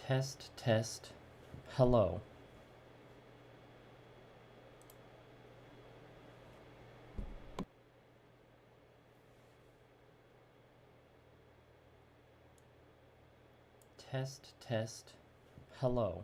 Test, test. Hello. Test, test. Hello.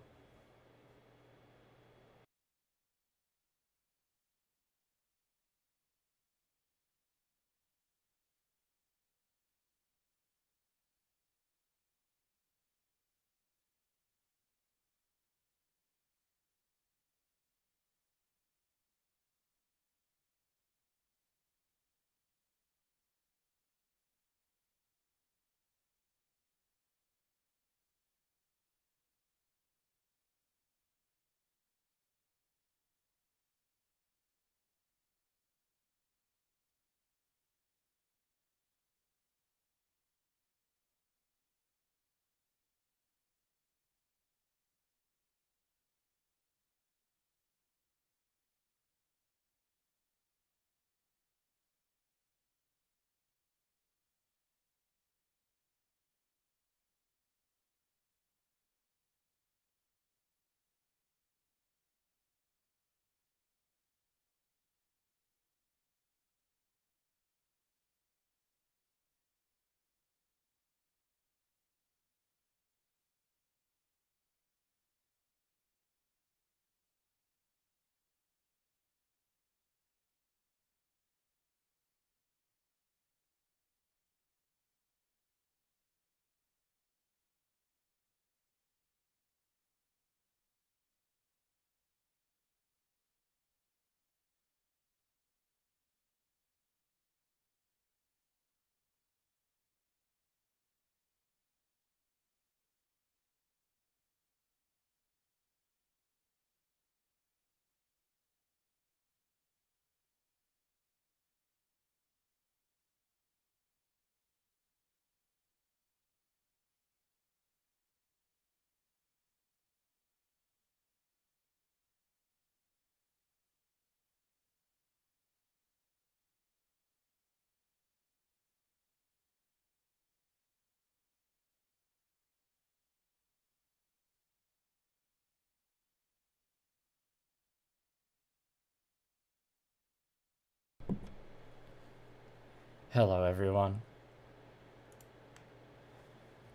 Hello, everyone.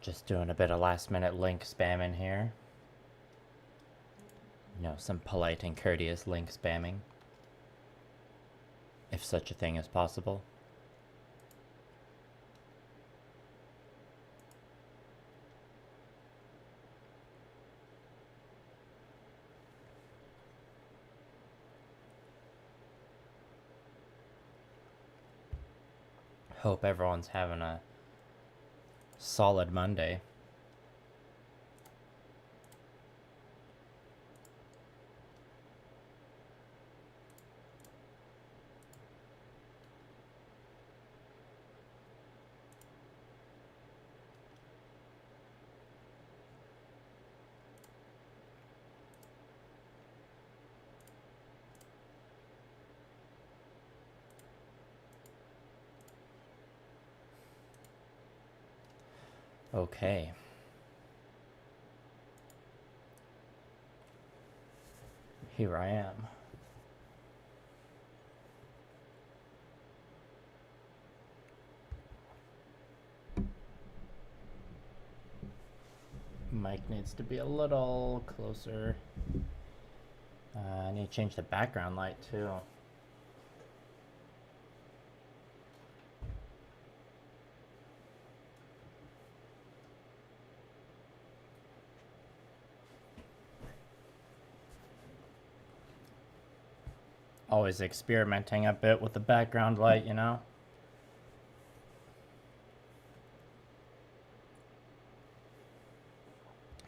Just doing a bit of last-minute link spamming here. You know, some polite and courteous link spamming. If such a thing is possible. Hope everyone's having a solid Monday. Okay. Here I am. Mic needs to be a little closer. I need to change the background light too. Always experimenting a bit with the background light, you know?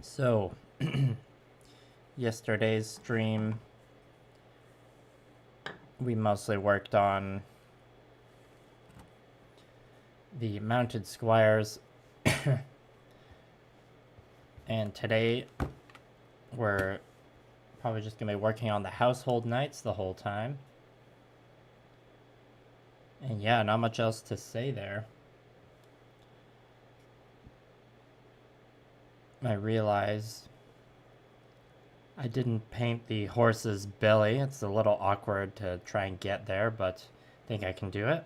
So, yesterday's stream, we mostly worked on the mounted squires, and today we're probably just gonna be working on the household knights the whole time. And yeah, not much else to say there. I realized I didn't paint the horse's belly. It's a little awkward to try and get there, but I think I can do it.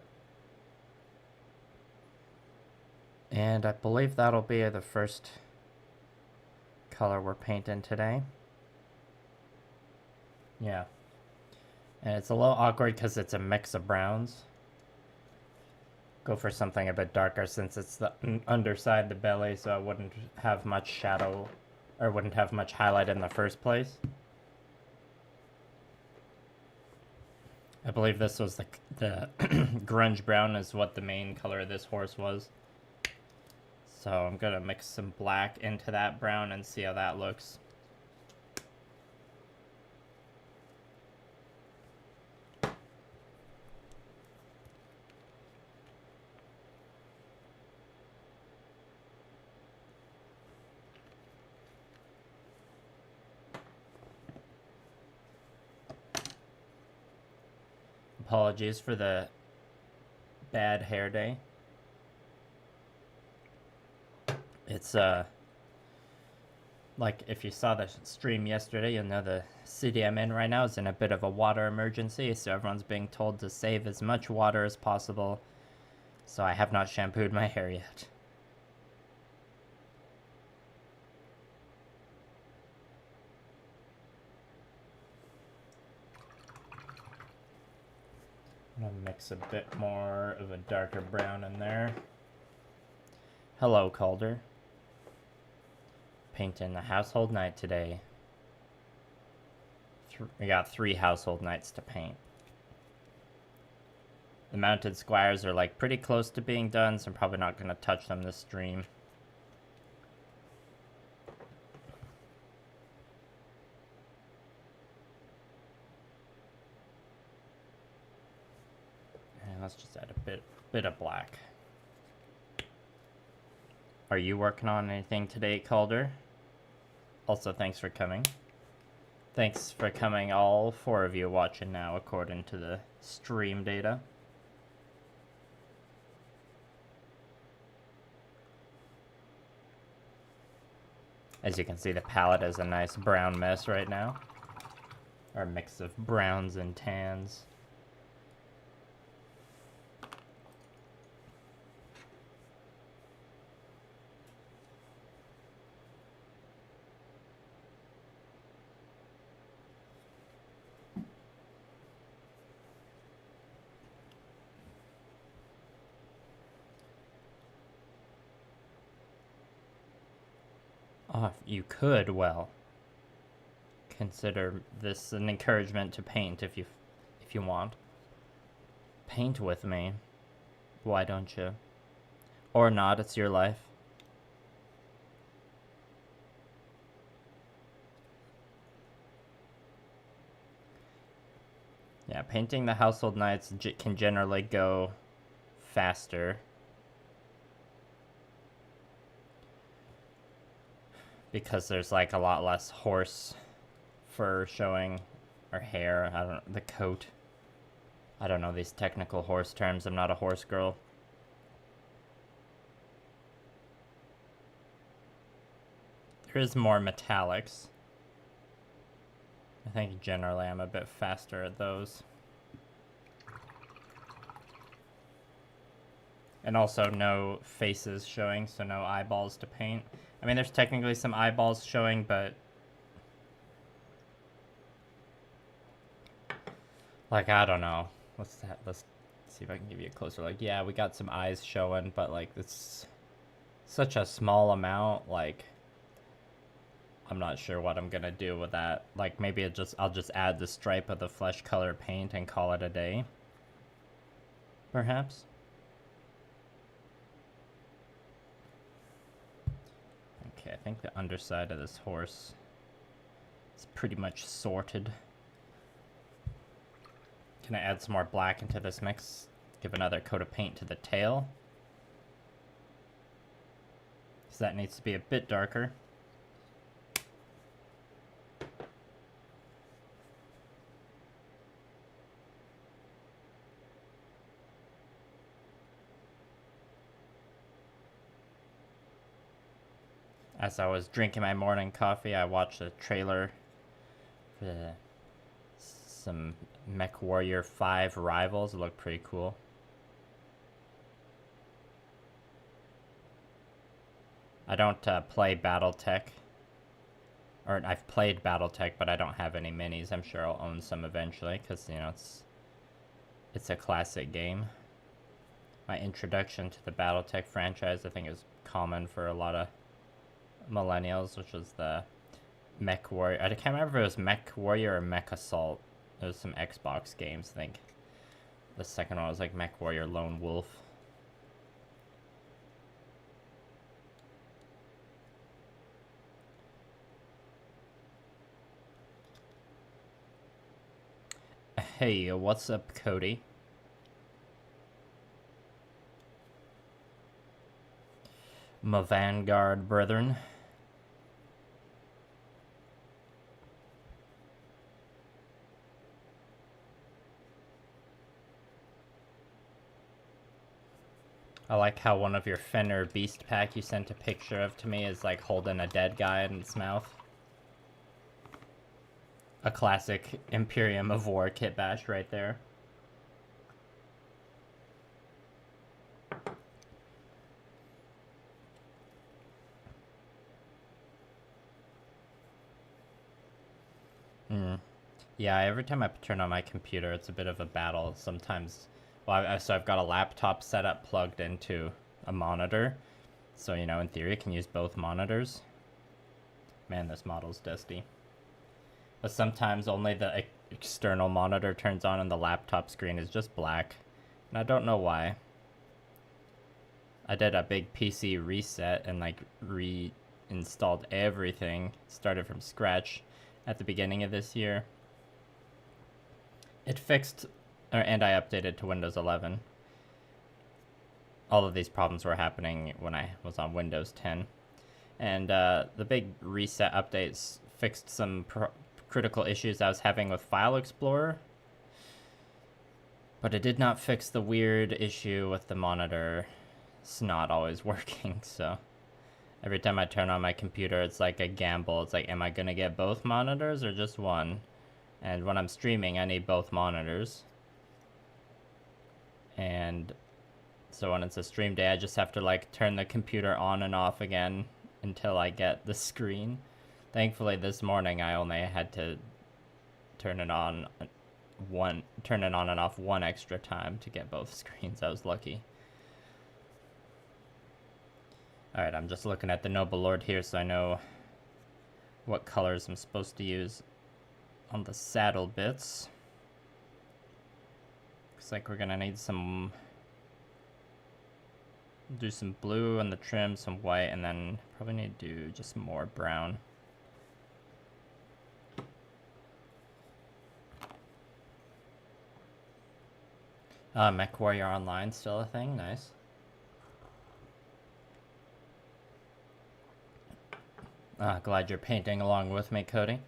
And I believe that'll be the first color we're painting today. Yeah. And it's a little awkward because it's a mix of browns. Go for something a bit darker since it's the underside the belly, so it wouldn't have much shadow or wouldn't have much highlight in the first place. I believe this was the grunge brown is what the main color of this horse was. So I'm gonna mix some black into that brown and see how that looks. Apologies for the bad hair day. It's like if you saw the stream yesterday, you'll know the city I'm in right now is in a bit of a water emergency, so everyone's being told to save as much water as possible. So I have not shampooed my hair yet. I'm gonna mix a bit more of a darker brown in there. Hello, Calder. Painting the household night today. We got 3 household nights to paint. The mounted squires are like pretty close to being done, so I'm probably not gonna touch them this stream. Let's just add a bit of black. Are you working on anything today, Calder? Also, thanks for coming. Thanks for coming, all 4 of you watching now, according to the stream data. As you can see, the palette is a nice brown mess right now. Or a mix of browns and tans. Oh, you could, well, consider this an encouragement to paint if you want. Paint with me. Why don't you? Or not, it's your life. Yeah, painting the household nights can generally go faster. Because there's like a lot less horse fur showing, or hair, I don't know, the coat. I don't know these technical horse terms, I'm not a horse girl. There is more metallics. I think generally I'm a bit faster at those. And also no faces showing, so no eyeballs to paint. I mean, there's technically some eyeballs showing, but like, I don't know. Let's see if I can give you a closer look. Yeah, we got some eyes showing, but like, it's such a small amount. Like, I'm not sure what I'm gonna do with that. Like, maybe I'll just add the stripe of the flesh color paint and call it a day. Perhaps. Okay, I think the underside of this horse is pretty much sorted. Can I add some more black into this mix? Give another coat of paint to the tail. Because that needs to be a bit darker. As I was drinking my morning coffee, I watched a trailer for some Mech Warrior 5 Rivals. It looked pretty cool. I don't play Battletech. Or I've played Battletech, but I don't have any minis. I'm sure I'll own some eventually, because, you know, it's a classic game. My introduction to the Battletech franchise, I think, is common for a lot of millennials, which was the Mech Warrior. I can't remember if it was Mech Warrior or Mech Assault. There was some Xbox games, I think. The second one was like Mech Warrior Lone Wolf. Hey, what's up, Cody? My Vanguard brethren. I like how one of your Fenner Beast Pack you sent a picture of to me is like holding a dead guy in its mouth. A classic Imperium of War kit bash right there. Yeah, every time I turn on my computer, it's a bit of a battle. Sometimes, well, so I've got a laptop setup plugged into a monitor. So, you know, in theory, I can use both monitors. Man, this model's dusty. But sometimes only the external monitor turns on and the laptop screen is just black. And I don't know why. I did a big PC reset and like reinstalled everything. Started from scratch at the beginning of this year. It fixed, and I updated to Windows 11. All of these problems were happening when I was on Windows 10. And the big reset updates fixed some critical issues I was having with File Explorer. But it did not fix the weird issue with the monitor. It's not always working, so every time I turn on my computer, it's like a gamble. It's like, am I going to get both monitors or just one? And when I'm streaming, I need both monitors. And so when it's a stream day, I just have to like turn the computer on and off again until I get the screen. Thankfully, this morning I only had to turn it on and off one extra time to get both screens. I was lucky. Alright, I'm just looking at the Noble Lord here so I know what colors I'm supposed to use on the saddle bits. Looks like we're gonna need do some blue on the trim, some white, and then probably need to do just more brown. Mech Warrior Online still a thing, nice. Glad you're painting along with me, Cody.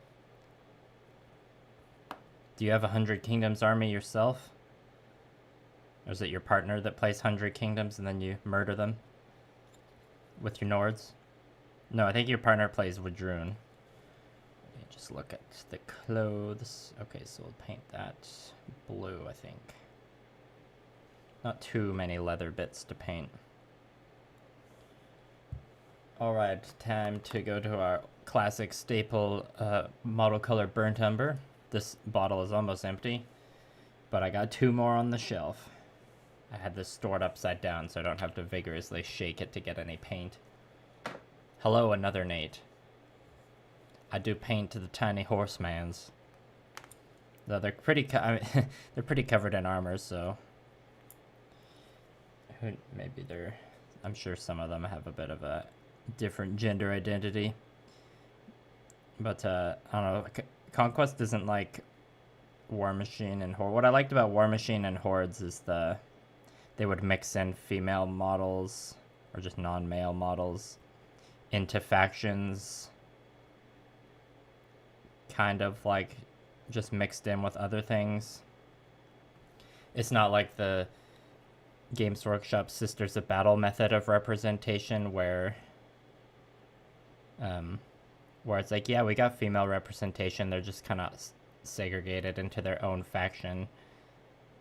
Do you have a 100 Kingdoms army yourself? Or is it your partner that plays 100 Kingdoms and then you murder them with your Nords? No, I think your partner plays Wadroon. Let me just look at the clothes. Okay, so we'll paint that blue, I think. Not too many leather bits to paint. Alright, time to go to our classic staple model color burnt umber. This bottle is almost empty, but I got 2 more on the shelf. I had this stored upside down so I don't have to vigorously shake it to get any paint. Hello, another Nate. I do paint to the tiny horsemans. Though they're pretty they're pretty covered in armor, so maybe I'm sure some of them have a bit of a different gender identity. But I don't know. Conquest isn't like War Machine and Horde. What I liked about War Machine and Hordes is they would mix in female models or just non-male models into factions, kind of like just mixed in with other things. It's not like the Games Workshop Sisters of Battle method of representation where Where it's like, yeah, we got female representation, they're just kind of segregated into their own faction,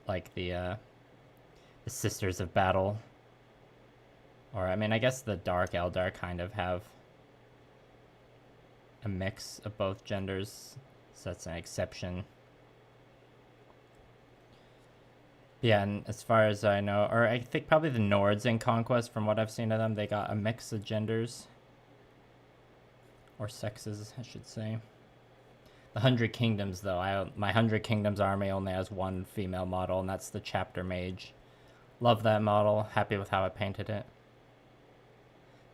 like the Sisters of Battle. Or, I mean, I guess the Dark Eldar kind of have a mix of both genders, so that's an exception. Yeah, and as far as I know, or I think probably the Nords in Conquest, from what I've seen of them, they got a mix of genders. Or sexes, I should say. The 100 Kingdoms, though, my 100 Kingdoms army only has one female model, and that's the Chapter Mage. Love that model, happy with how I painted it.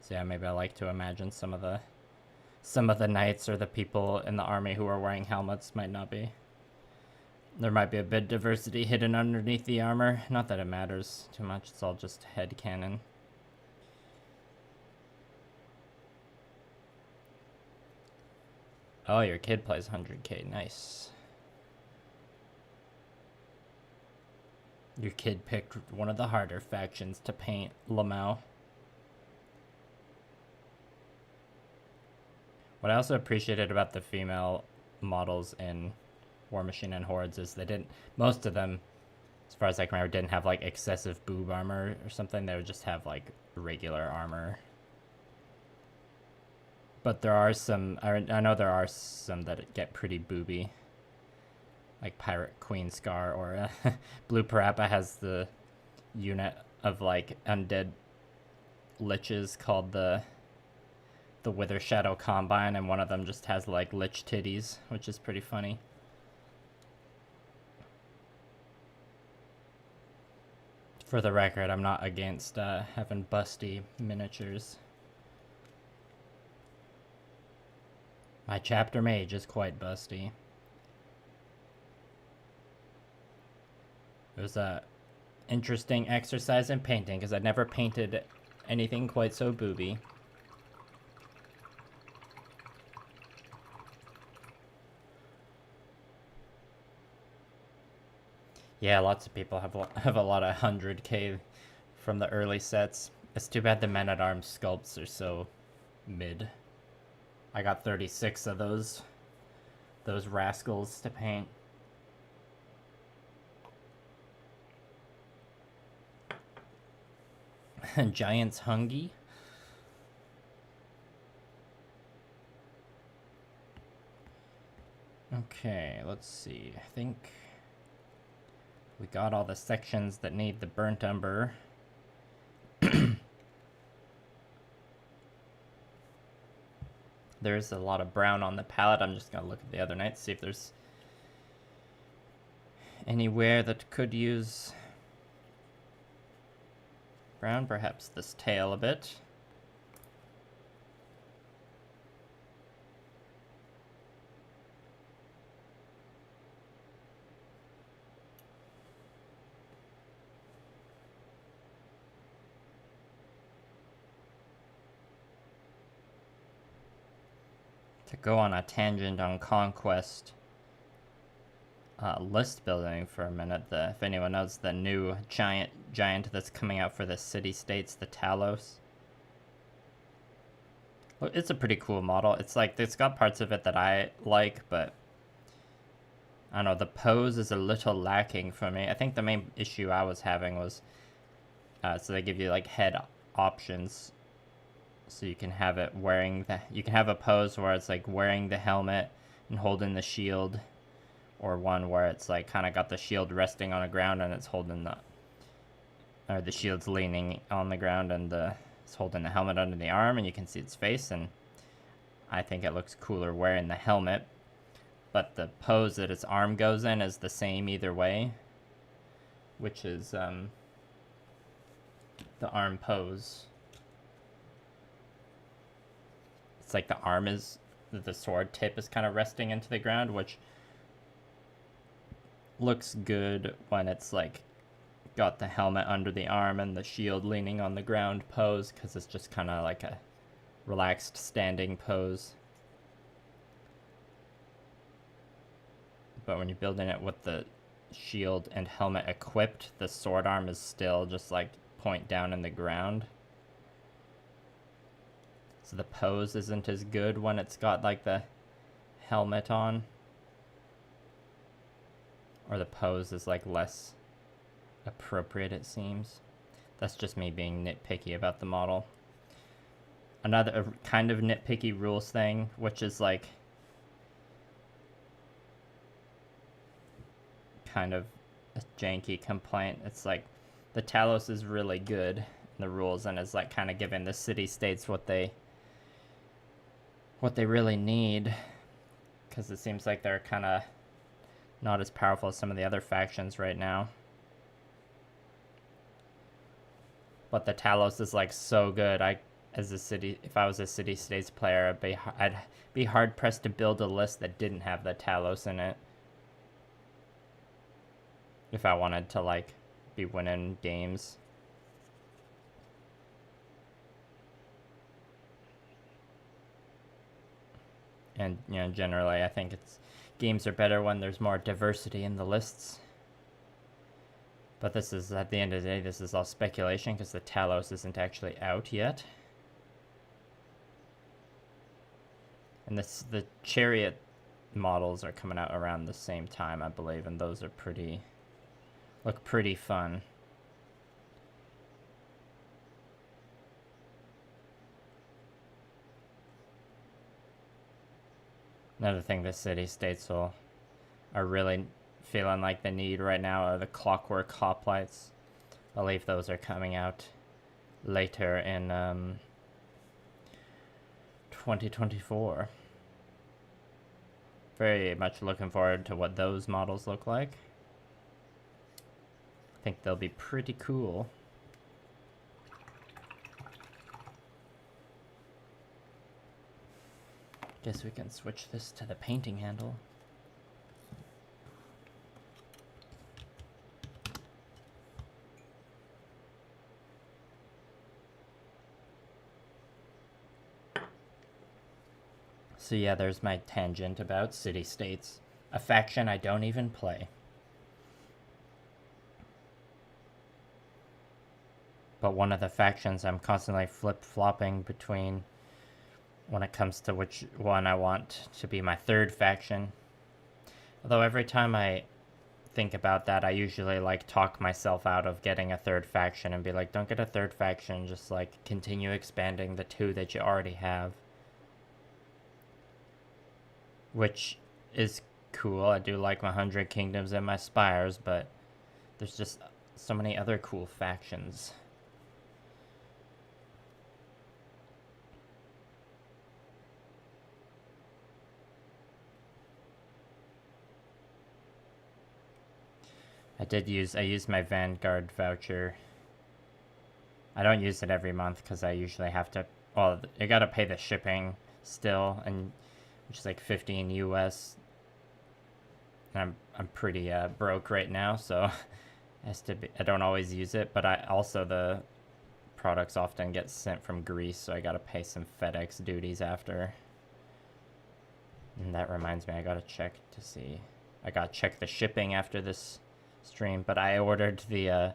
So yeah, maybe I like to imagine some of the knights or the people in the army who are wearing helmets might not be. There might be a bit of diversity hidden underneath the armor. Not that it matters too much, it's all just headcanon. Oh, your kid plays 100k, nice. Your kid picked one of the harder factions to paint, Lamau. What I also appreciated about the female models in War Machine and Hordes is they didn't, most of them, as far as I can remember, didn't have like excessive boob armor or something. They would just have like regular armor. But there are some, I know there are some that get pretty booby. Like Pirate Queen Scar, or Blue Parappa has the unit of like undead liches called the Wither Shadow Combine, and one of them just has like lich titties, which is pretty funny. For the record, I'm not against having busty miniatures. My Chapter Mage is quite busty. It was a interesting exercise in painting because I'd never painted anything quite so booby. Yeah, lots of people have a lot of 100k from the early sets. It's too bad the Men-at-Arms sculpts are so mid. I got 36 of those rascals to paint. Giants Hungy. Okay, let's see. I think we got all the sections that need the burnt umber. There's a lot of brown on the palette. I'm just gonna look at the other knights, see if there's anywhere that could use brown. Perhaps this tail a bit. To go on a tangent on Conquest list building for a minute, if anyone knows the new giant that's coming out for the city-states, the Talos. It's a pretty cool model. It's like, it's got parts of it that I like, but I don't know, the pose is a little lacking for me. I think the main issue I was having was, so they give you like head options. So you can have it you can have a pose where it's like wearing the helmet and holding the shield, or one where it's like kind of got the shield resting on the ground and it's holding the shield's leaning on the ground and it's holding the helmet under the arm and you can see its face, and I think it looks cooler wearing the helmet, but the pose that its arm goes in is the same either way, which is the arm pose. It's like the arm is, the sword tip is kind of resting into the ground, which looks good when it's like got the helmet under the arm and the shield leaning on the ground pose, because it's just kind of like a relaxed standing pose. But when you're building it with the shield and helmet equipped, the sword arm is still just like point down in the ground. So the pose isn't as good when it's got like the helmet on. Or the pose is like less appropriate, it seems. That's just me being nitpicky about the model. Another kind of nitpicky rules thing, which is like kind of a janky complaint. It's like the Talos is really good in the rules and is like kind of giving the city-states what they really need, because it seems like they're kind of not as powerful as some of the other factions right now. But the Talos is like so good. If I was a city-states player, I'd be hard-pressed to build a list that didn't have the Talos in it. If I wanted to like be winning games. And generally I think games are better when there's more diversity in the lists. But this is, at the end of the day, this is all speculation because the Talos isn't actually out yet. And the Chariot models are coming out around the same time, I believe, and those are look pretty fun. Another thing the city-states are really feeling like the need right now are the clockwork hoplites. I believe those are coming out later in 2024. Very much looking forward to what those models look like. I think they'll be pretty cool. Guess we can switch this to the painting handle. So yeah, there's my tangent about city-states, a faction I don't even play. But one of the factions I'm constantly flip-flopping between when it comes to which one I want to be my third faction. Although every time I think about that, I usually like talk myself out of getting a third faction and be like, don't get a third faction, just like continue expanding the two that you already have. Which is cool. I do like my 100 Kingdoms and my Spires, but there's just so many other cool factions. I used my Vanguard voucher. I don't use it every month because I usually have to, well, you gotta pay the shipping still, and which is like 15 US. And I'm pretty broke right now, so I don't always use it, but the products often get sent from Greece, so I gotta pay some FedEx duties after. And that reminds me, I gotta check the shipping after this stream, but I ordered they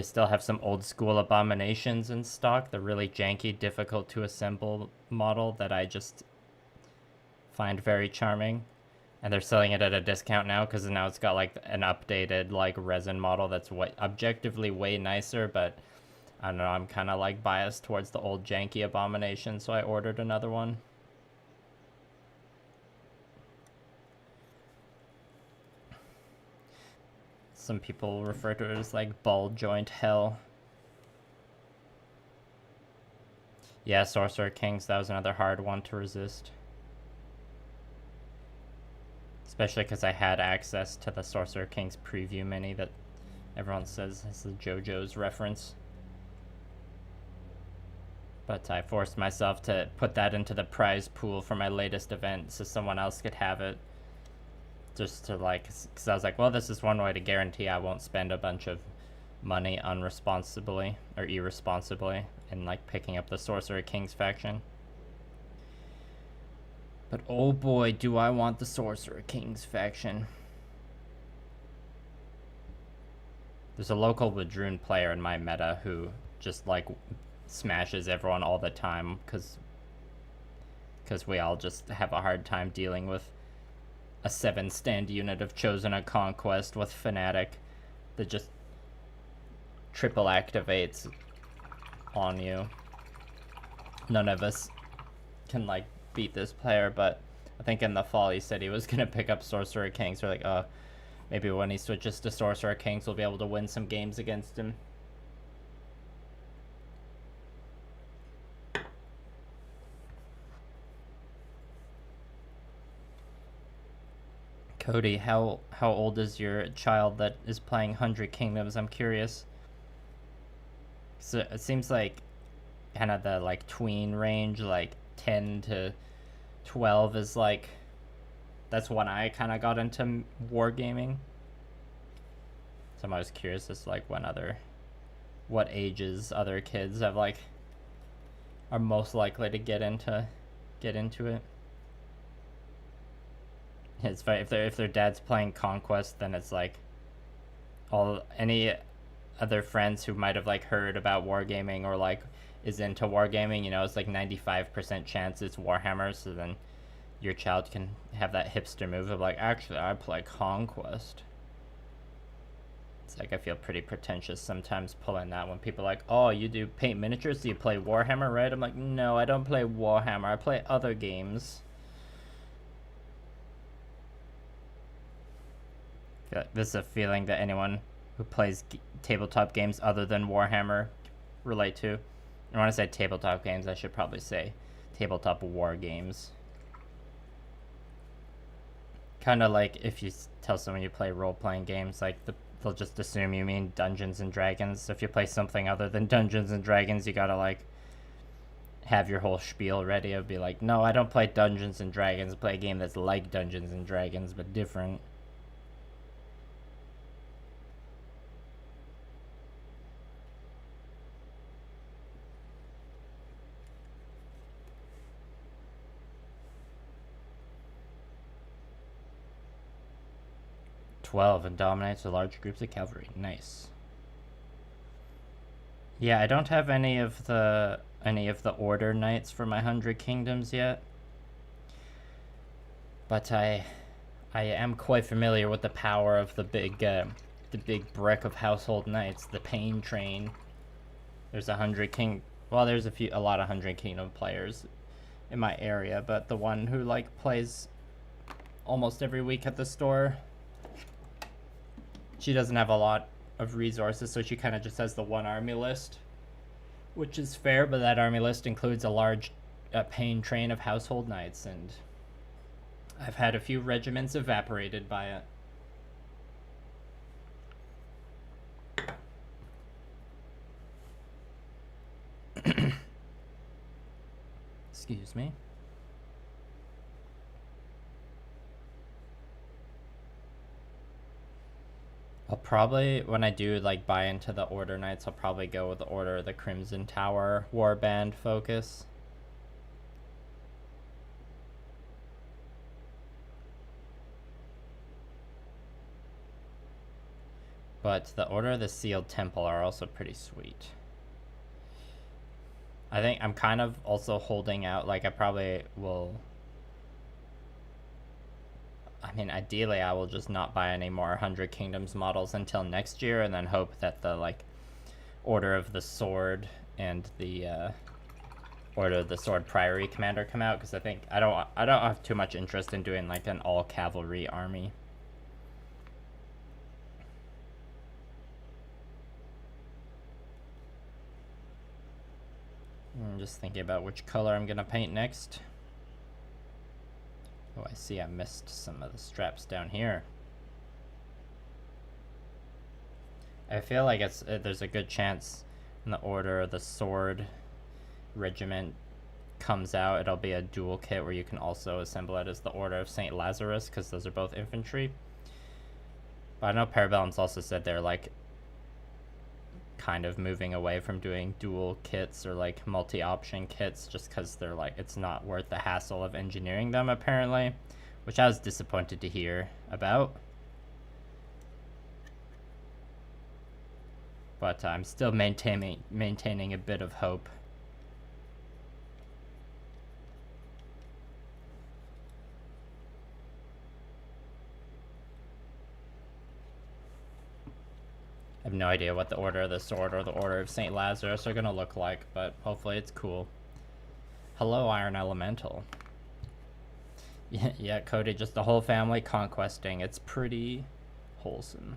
still have some old school abominations in stock, the really janky, difficult to assemble model that I just find very charming, and they're selling it at a discount now because now it's got like an updated like resin model that's objectively way nicer, but I don't know, I'm kind of like biased towards the old janky abomination, so I ordered another one. Some people refer to it as like ball joint hell. Yeah, Sorcerer Kings, that was another hard one to resist. Especially because I had access to the Sorcerer Kings preview mini that everyone says is the JoJo's reference. But I forced myself to put that into the prize pool for my latest event so someone else could have it. Just to like, because I was like, well, this is one way to guarantee I won't spend a bunch of money irresponsibly in like picking up the Sorcerer Kings faction. But oh boy, do I want the Sorcerer Kings faction. There's a local Wadroon player in my meta who just like smashes everyone all the time because because we all just have a hard time dealing with a 7-stand unit of Chosen a Conquest with Fanatic that just triple activates on you. None of us can like beat this player, but I think in the fall he said he was gonna pick up Sorcerer Kings. We're like, oh, maybe when he switches to Sorcerer Kings we'll be able to win some games against him. Cody, how old is your child that is playing 100 Kingdoms? I'm curious. So it seems like kind of the like tween range, like 10 to 12 is like, that's when I kind of got into wargaming. So I'm always curious as to like what ages other kids have like are most likely to get into it. It's very, if their dad's playing Conquest, then it's like any other friends who might have like heard about wargaming or like is into wargaming, you know, it's like 95% chance it's Warhammer. So then your child can have that hipster move of like, actually I play Conquest. It's like I feel pretty pretentious sometimes pulling that when people are like, oh, you do paint miniatures, do you play Warhammer, right? I'm like, no, I don't play Warhammer, I play other games. This is a feeling that anyone who plays tabletop games other than Warhammer relate to. And when I say tabletop games, I should probably say tabletop war games. Kind of like if you tell someone you play role-playing games, like they'll just assume you mean Dungeons and Dragons. So if you play something other than Dungeons and Dragons, you gotta like have your whole spiel ready. It'd be like, no, I don't play Dungeons and Dragons. I play a game that's like Dungeons and Dragons but different. And dominates the large groups of cavalry. Nice. Yeah, I don't have any of the order knights for my 100 Kingdoms yet, but I am quite familiar with the power of the big brick of household knights, the pain train. There's there's a lot of 100 Kingdom players in my area, but the one who like plays almost every week at the store, she doesn't have a lot of resources, so she kind of just has the one army list, which is fair, but that army list includes a large pain train of household knights, and I've had a few regiments evaporated by it. Excuse me. I'll probably, when I do like buy into the Order Knights, I'll probably go with the Order of the Crimson Tower Warband focus. But the Order of the Sealed Temple are also pretty sweet. I think I'm kind of also holding out, like I probably will... I mean, ideally, I will just not buy any more 100 Kingdoms models until next year, and then hope that the like Order of the Sword and the Order of the Sword Priory Commander come out, because I think I don't have too much interest in doing like an all cavalry army. I'm just thinking about which color I'm gonna paint next. Oh, I see I missed some of the straps down here. I feel like there's a good chance when the Order of the Sword Regiment comes out, it'll be a dual kit where you can also assemble it as the Order of St. Lazarus, because those are both infantry. But I know Parabellum's also said they're like kind of moving away from doing dual kits or like multi-option kits, just because they're like, it's not worth the hassle of engineering them apparently, which I was disappointed to hear about. But I'm still maintaining a bit of hope. I have no idea what the Order of the Sword or the Order of St. Lazarus are gonna look like, but hopefully it's cool. Hello, Iron Elemental. Yeah, Cody, just the whole family conquesting. It's pretty wholesome.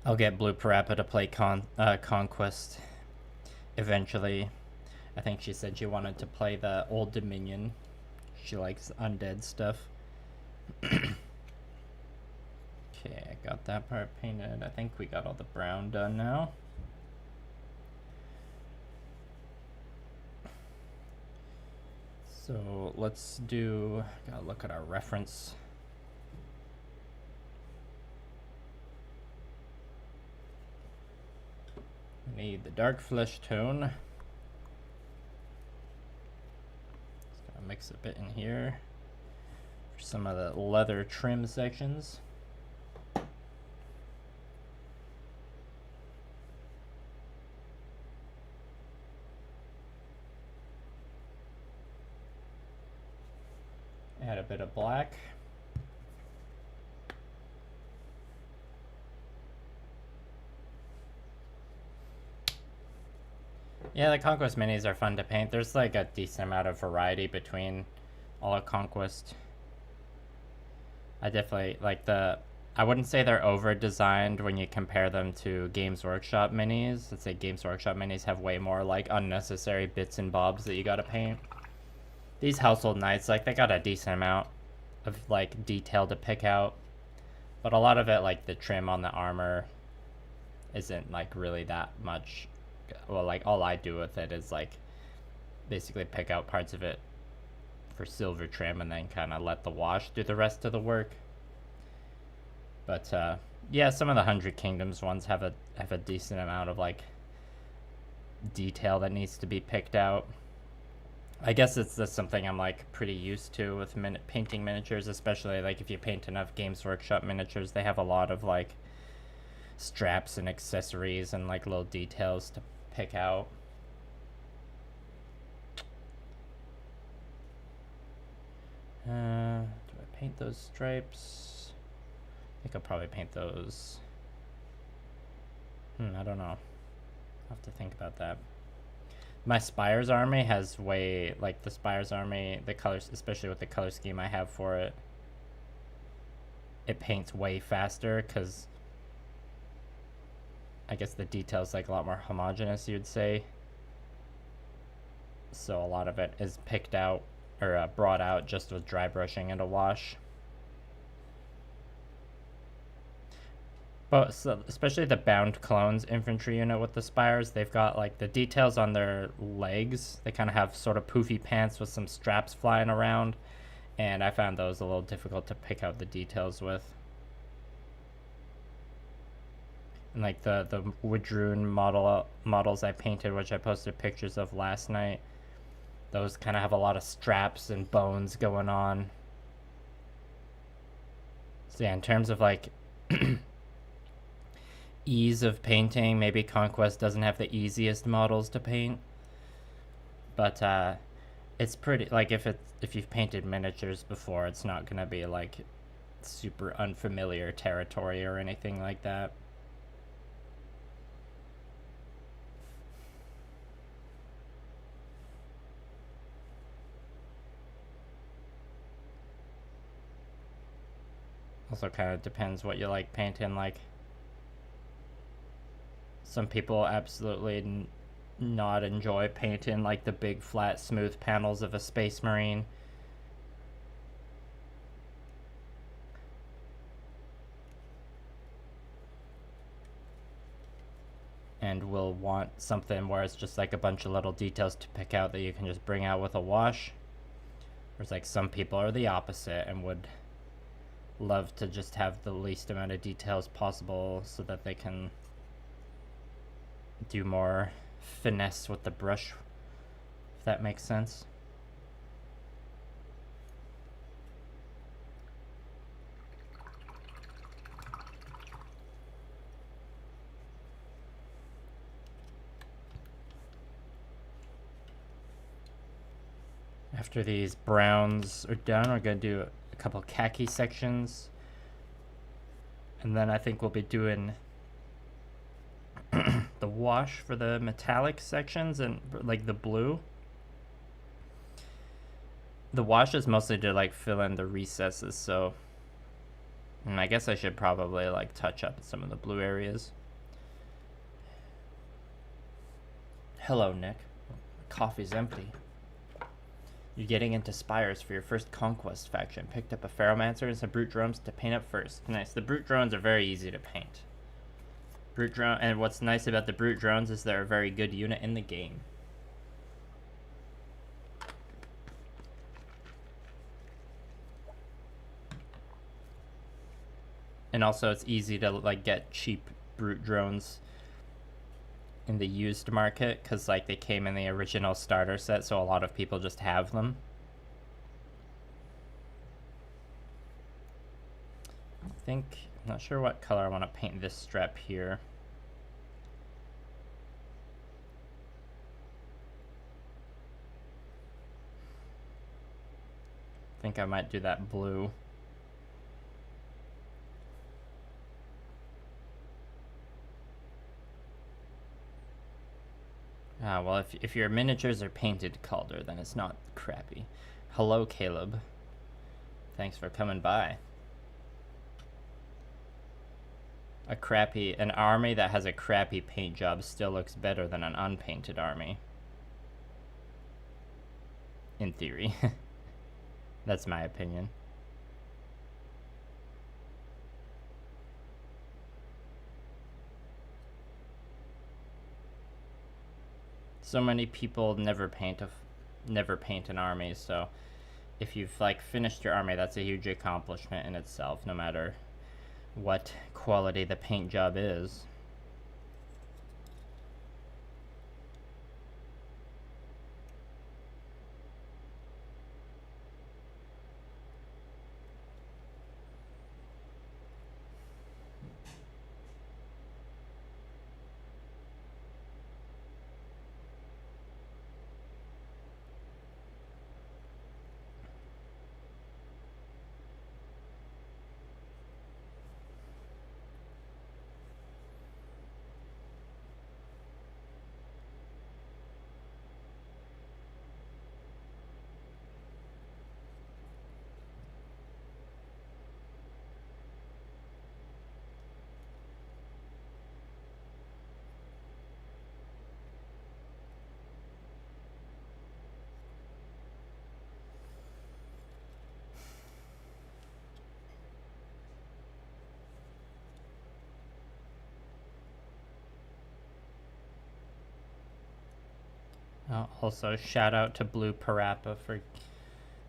I'll get Blue Parappa to play Conquest eventually. I think she said she wanted to play the Old Dominion. She likes undead stuff. Okay, I got that part painted. I think we got all the brown done now. So let's do, gotta look at our reference. We need the dark flesh tone. Just gotta mix a bit in here for some of the leather trim sections. Add a bit of black. Yeah, the Conquest minis are fun to paint. There's like a decent amount of variety between all of Conquest. I definitely like I wouldn't say they're over-designed when you compare them to Games Workshop minis. Let's say Games Workshop minis have way more like unnecessary bits and bobs that you gotta paint. These Household Knights, like, they got a decent amount of like detail to pick out, but a lot of it, like the trim on the armor, isn't like really that much. Well, like all I do with it is like basically pick out parts of it for silver trim and then kind of let the wash do the rest of the work. But yeah, some of the 100 Kingdoms ones have a decent amount of like detail that needs to be picked out. I guess it's just something I'm like pretty used to with painting miniatures, especially like if you paint enough Games Workshop miniatures. They have a lot of like straps and accessories and like little details to pick out. Do I paint those stripes? I think I'll probably paint those. I don't know. I'll have to think about that. My Spires army has way, like the Spires army, the colors, especially with the color scheme I have for it, it paints way faster because I guess the detail's like a lot more homogeneous, you'd say. So a lot of it is picked out or brought out just with dry brushing and a wash. But so, especially the Bound Clones infantry unit with the Spires, they've got like the details on their legs. They kind of have sort of poofy pants with some straps flying around, and I found those a little difficult to pick out the details with. And like the Woodrune models I painted, which I posted pictures of last night, those kind of have a lot of straps and bones going on. So yeah, in terms of like ease of painting, maybe Conquest doesn't have the easiest models to paint, but it's pretty, like if you've painted miniatures before, it's not gonna be like super unfamiliar territory or anything like that. Also kind of depends what you like painting. Like some people absolutely not enjoy painting like the big flat smooth panels of a Space Marine. And will want something where it's just like a bunch of little details to pick out that you can just bring out with a wash. Whereas like some people are the opposite and would love to just have the least amount of details possible so that they can do more finesse with the brush, if that makes sense. After these browns are done, we're gonna do a couple khaki sections. And then I think we'll be doing the wash for the metallic sections and like the blue. The wash is mostly to like fill in the recesses, so I guess I should probably like touch up some of the blue areas. Hello, Nick. Coffee's empty. You're getting into spires for your first conquest faction. Picked up a ferromancer and some brute drones to paint up first. Nice. The brute drones are very easy to paint. Brute drone, and what's nice about the brute drones is they're a very good unit in the game. And also it's easy to like get cheap brute drones in the used market because like they came in the original starter set, so a lot of people just have them. I'm not sure what color I want to paint this strap here. I think I might do that blue. Well, if your miniatures are painted Calder, then it's not crappy. Hello, Caleb. Thanks for coming by. An army that has a crappy paint job still looks better than an unpainted army. In theory. That's my opinion. So many people never paint an army, so if you've like finished your army, that's a huge accomplishment in itself, no matter what quality the paint job is. Also, shout out to Blue Parappa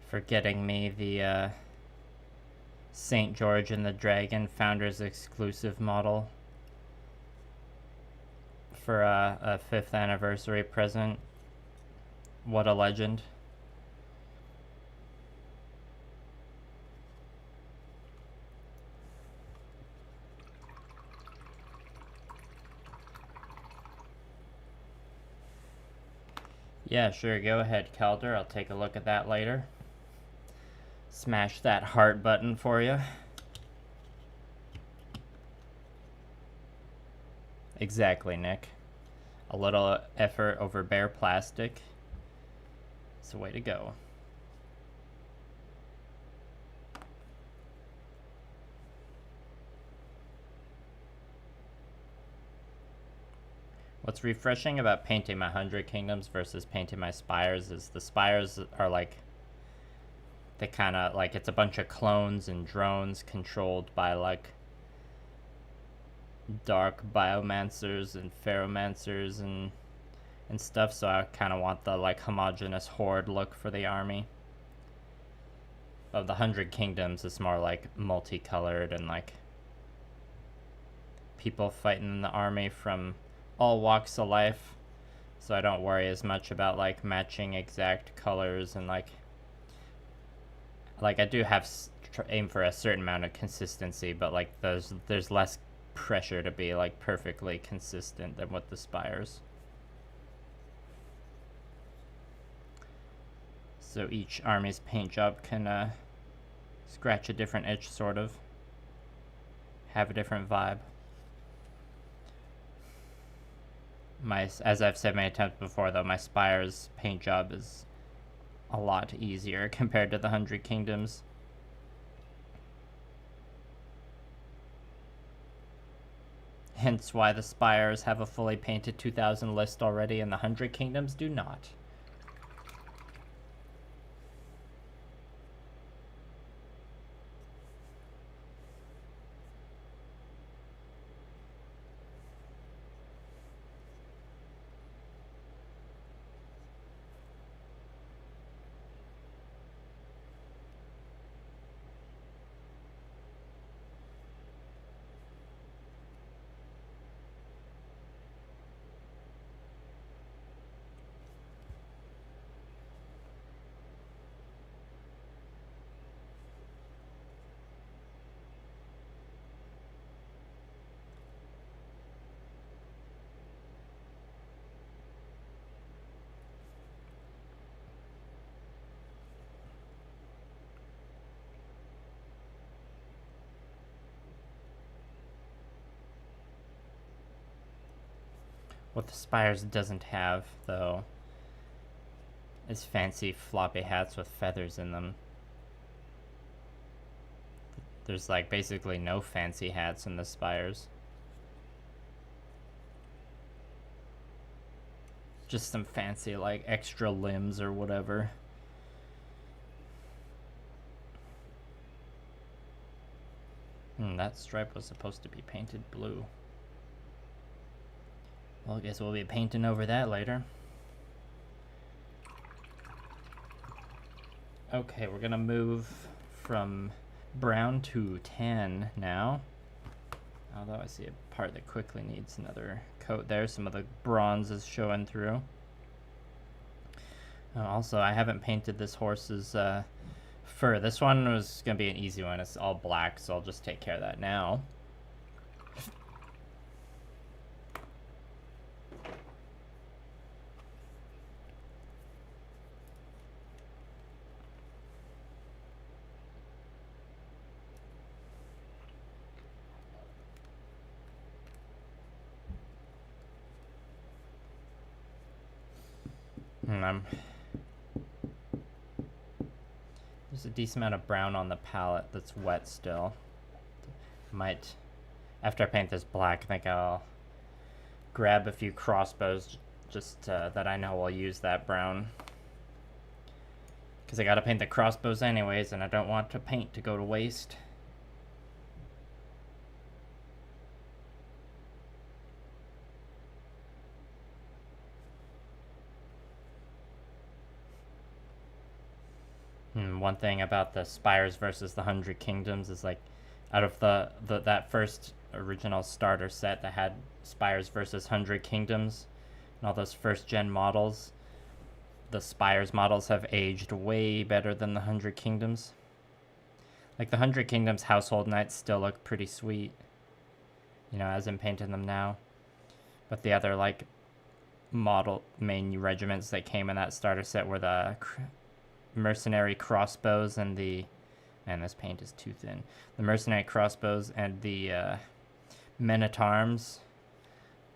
for getting me the St. George and the Dragon Founders exclusive model for a 5th anniversary present. What a legend. Yeah, sure, go ahead, Calder. I'll take a look at that later. Smash that heart button for you. Exactly, Nick. A little effort over bare plastic. It's the way to go. What's refreshing about painting my 100 Kingdoms versus painting my Spires is the Spires are like, they kind of, like, it's a bunch of clones and drones controlled by, like, dark biomancers and ferromancers and stuff, so I kind of want the, like, homogeneous horde look for the army. Of the 100 Kingdoms, it's more, like, multicolored and, like, people fighting in the army from all walks of life, so I don't worry as much about like matching exact colors and like I do have aim for a certain amount of consistency, but like there's less pressure to be like perfectly consistent than with the Spires. So each army's paint job can scratch a different itch, sort of. Have a different vibe. As I've said many times before, though, my Spire's paint job is a lot easier compared to the 100 Kingdoms. Hence why the Spires have a fully painted 2000 list already and the 100 Kingdoms do not. What the Spires doesn't have, though, is fancy floppy hats with feathers in them. There's like basically no fancy hats in the Spires. Just some fancy like extra limbs or whatever. That stripe was supposed to be painted blue. Well, I guess we'll be painting over that later. Okay, we're gonna move from brown to tan now. Although I see a part that quickly needs another coat there. Some of the bronze is showing through. Also, I haven't painted this horse's fur. This one was gonna be an easy one. It's all black, so I'll just take care of that now. There's a decent amount of brown on the palette that's wet still. Might, after I paint this black, I think I'll grab a few crossbows just that I know I'll use that brown. Because I gotta paint the crossbows anyways, and I don't want the paint to go to waste. One thing about the Spires versus the 100 Kingdoms is like, out of that first original starter set that had Spires versus 100 Kingdoms and all those first gen models, the Spires models have aged way better than the 100 Kingdoms. Like the 100 Kingdoms household knights still look pretty sweet, you know, as I'm painting them now. But the other like model main regiments that came in that starter set were the mercenary crossbows and the, man, this paint is too thin, the mercenary crossbows and the men-at-arms,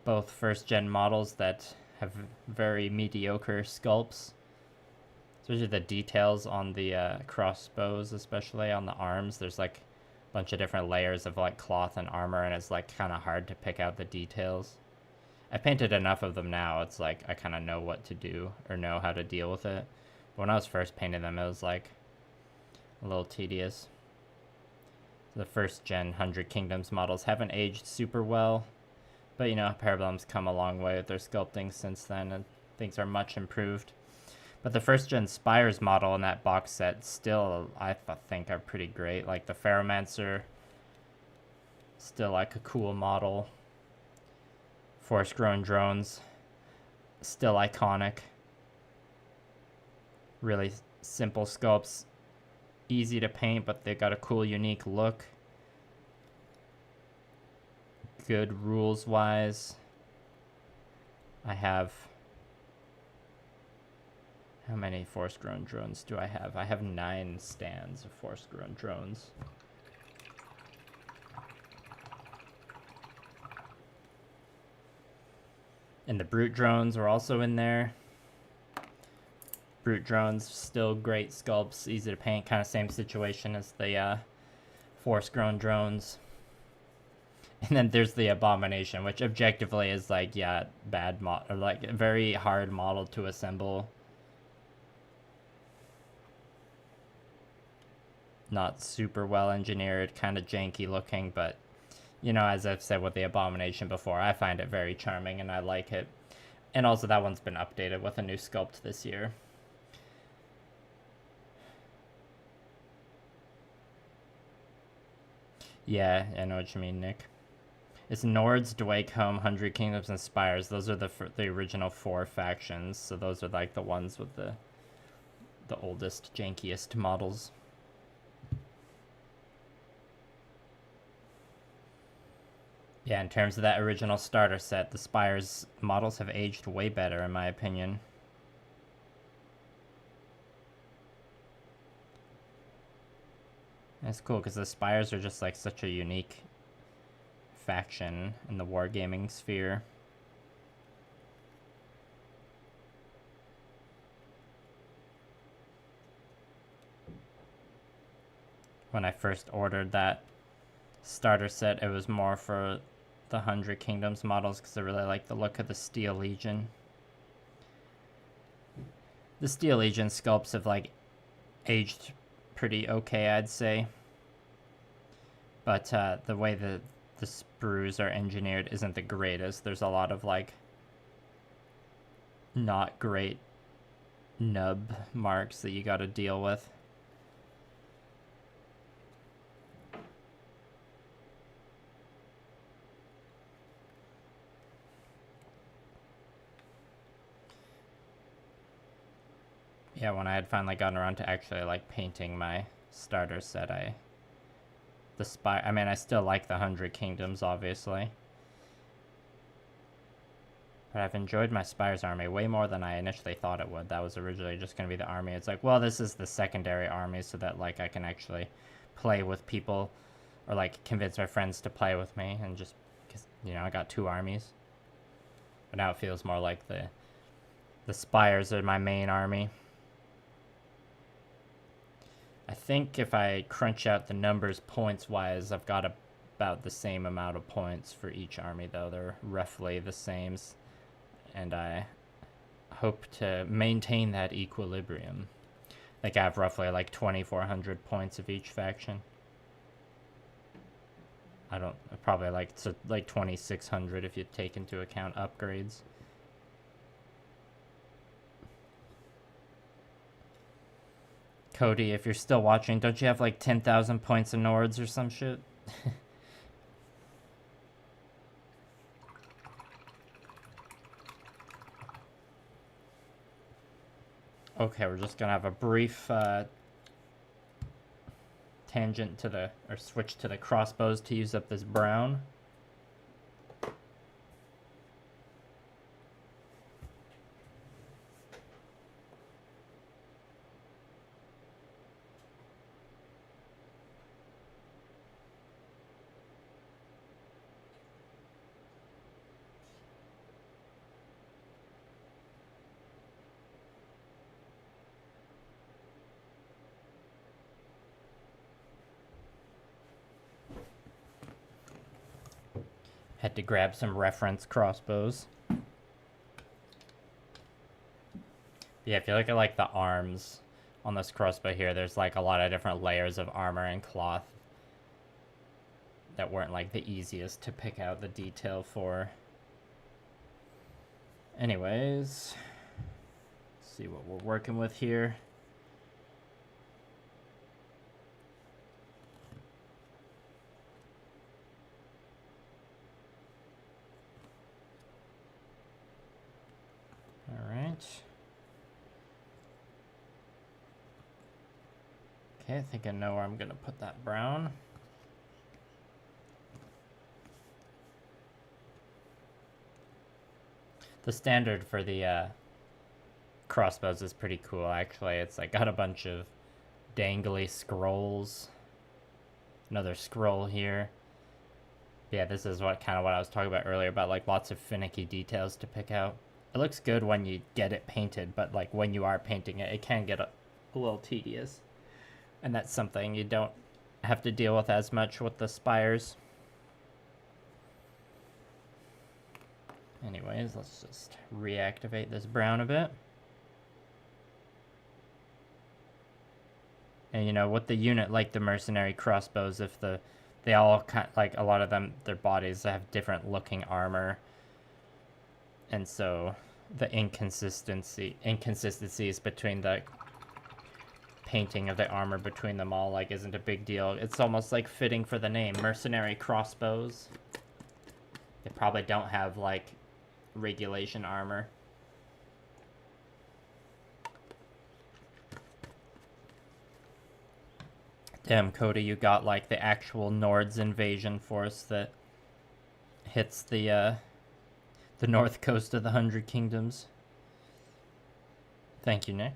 both first gen models that have very mediocre sculpts, especially the details on the crossbows, especially on the arms. There's like a bunch of different layers of like cloth and armor, and it's like kind of hard to pick out the details. I painted enough of them now, it's like I kind of know what to do or know how to deal with it. When I was first painting them, it was like a little tedious. The first gen 100 Kingdoms models haven't aged super well, but you know, Parabellum's come a long way with their sculpting since then, and things are much improved. But the first gen Spires model in that box set still, I think, are pretty great. Like the Ferromancer, still like a cool model. Forest Grown Drones, still iconic. Really simple sculpts, easy to paint, but they got a cool, unique look. Good rules wise. I have How many force-grown drones do I have? I have 9 stands of force-grown drones. And the brute drones were also in there. Brute drones, still great sculpts, easy to paint, kind of same situation as the force-grown drones. And then there's the Abomination, which objectively is like, yeah, bad or like a very hard model to assemble. Not super well engineered, kind of janky looking, but you know, as I've said with the Abomination before, I find it very charming and I like it. And also that one's been updated with a new sculpt this year. Yeah, I know what you mean, Nick. It's Nords, Dwaycombe, Hundred Kingdoms, and Spires. Those are the original 4 factions. So those are like the ones with the oldest, jankiest models. Yeah, in terms of that original starter set, the Spires models have aged way better, in my opinion. And it's cool because the Spires are just like such a unique faction in the wargaming sphere. When I first ordered that starter set, it was more for the 100 Kingdoms models because I really like the look of the Steel Legion. The Steel Legion sculpts have like aged pretty okay, I'd say. But the way the sprues are engineered isn't the greatest. There's a lot of like not great nub marks that you gotta deal with. Yeah, when I had finally gotten around to actually like painting my starter set, I still like the 100 Kingdoms, obviously. But I've enjoyed my Spires army way more than I initially thought it would. That was originally just going to be the army. It's like, well, this is the secondary army so that like I can actually play with people or like convince my friends to play with me, and just because, you know, I got 2 armies. But now it feels more like the Spires are my main army. I think if I crunch out the numbers points-wise, I've got about the same amount of points for each army, though. They're roughly the same, and I hope to maintain that equilibrium. I think I have roughly like 2,400 points of each faction. Probably like 2,600 if you take into account upgrades. Cody, if you're still watching, don't you have like 10,000 points of Nords or some shit? Okay, we're just gonna have a brief tangent to switch to the crossbows to use up this brown. Had to grab some reference crossbows. Yeah, if you look at like the arms on this crossbow here, there's like a lot of different layers of armor and cloth that weren't like the easiest to pick out the detail for. Anyways, let's see what we're working with here. Okay, I think I know where I'm gonna put that brown. The standard for the crossbows is pretty cool, actually. It's like got a bunch of dangly scrolls. Another scroll here. Yeah, this is what I was talking about earlier, about like lots of finicky details to pick out. It looks good when you get it painted, but like when you are painting it, it can get a little tedious. And that's something you don't have to deal with as much with the spires. Anyways, let's just reactivate this brown a bit. And you know, with the unit like the mercenary crossbows, if they all like a lot of them, their bodies have different looking armor, and so the inconsistencies between the painting of the armor between them all like isn't a big deal. It's almost like fitting for the name, mercenary crossbows. They probably don't have like regulation armor. Damn, Cody, you got like the actual Nord's invasion force that hits the north coast of the 100 Kingdoms. Thank you, Nick.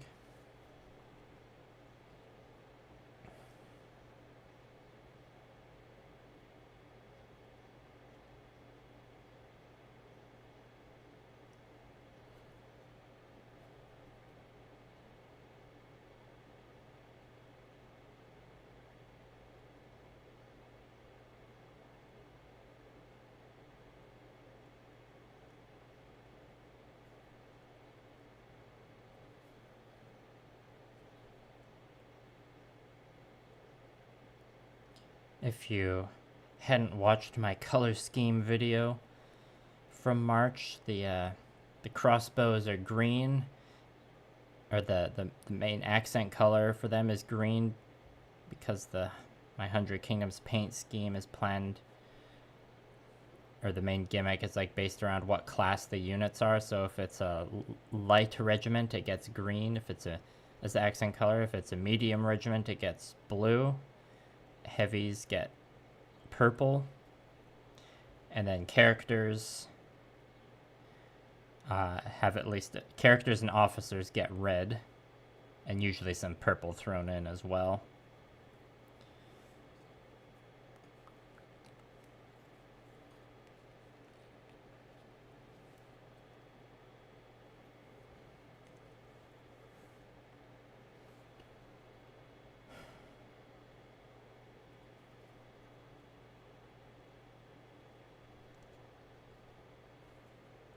If you hadn't watched my color scheme video from March, the crossbows are green, or the main accent color for them is green, because my 100 Kingdoms paint scheme is planned, or the main gimmick is like based around what class the units are. So if it's a light regiment, it gets green. If it's as the accent color. If it's a medium regiment, it gets blue. Heavies get purple, and then characters have at least characters and officers get red, and usually some purple thrown in as well.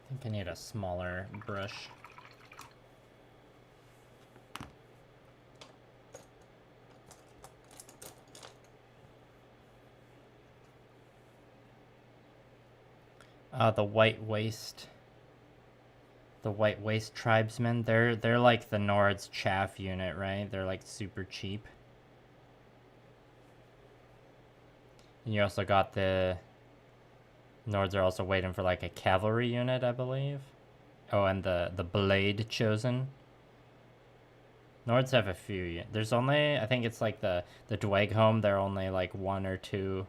I think I need a smaller brush. The White Waste. The White Waste tribesmen, they're like the Nord's chaff unit, right? They're like super cheap. And you also got the Nords are also waiting for like a cavalry unit, I believe. Oh, and the Blade Chosen. Nords have a few. There's only, I think it's like the Dweghome, they're only like 1 or 2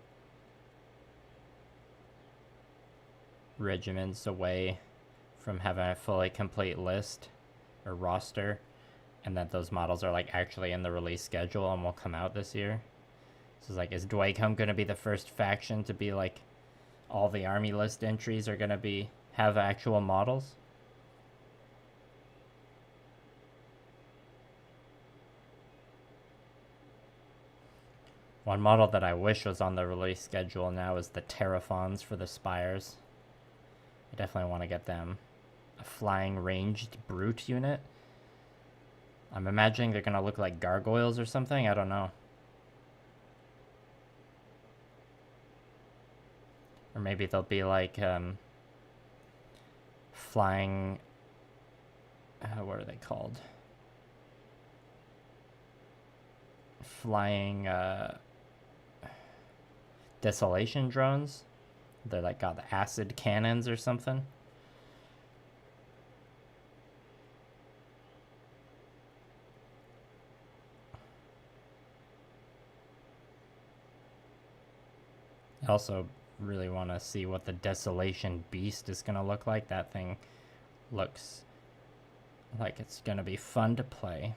regiments away from having a fully complete list or roster, and that those models are like actually in the release schedule and will come out this year. So it's like, is Dweghome going to be the first faction to be like all the army list entries are going to have actual models? One model that I wish was on the release schedule now is the Terraphons for the Spires. I definitely want to get them. A flying ranged brute unit. I'm imagining they're going to look like gargoyles or something. I don't know. Or maybe they'll be like flying... what are they called? Flying desolation drones. They're like got the acid cannons or something. I also really want to see what the Desolation Beast is going to look like. That thing looks like it's gonna be fun to play.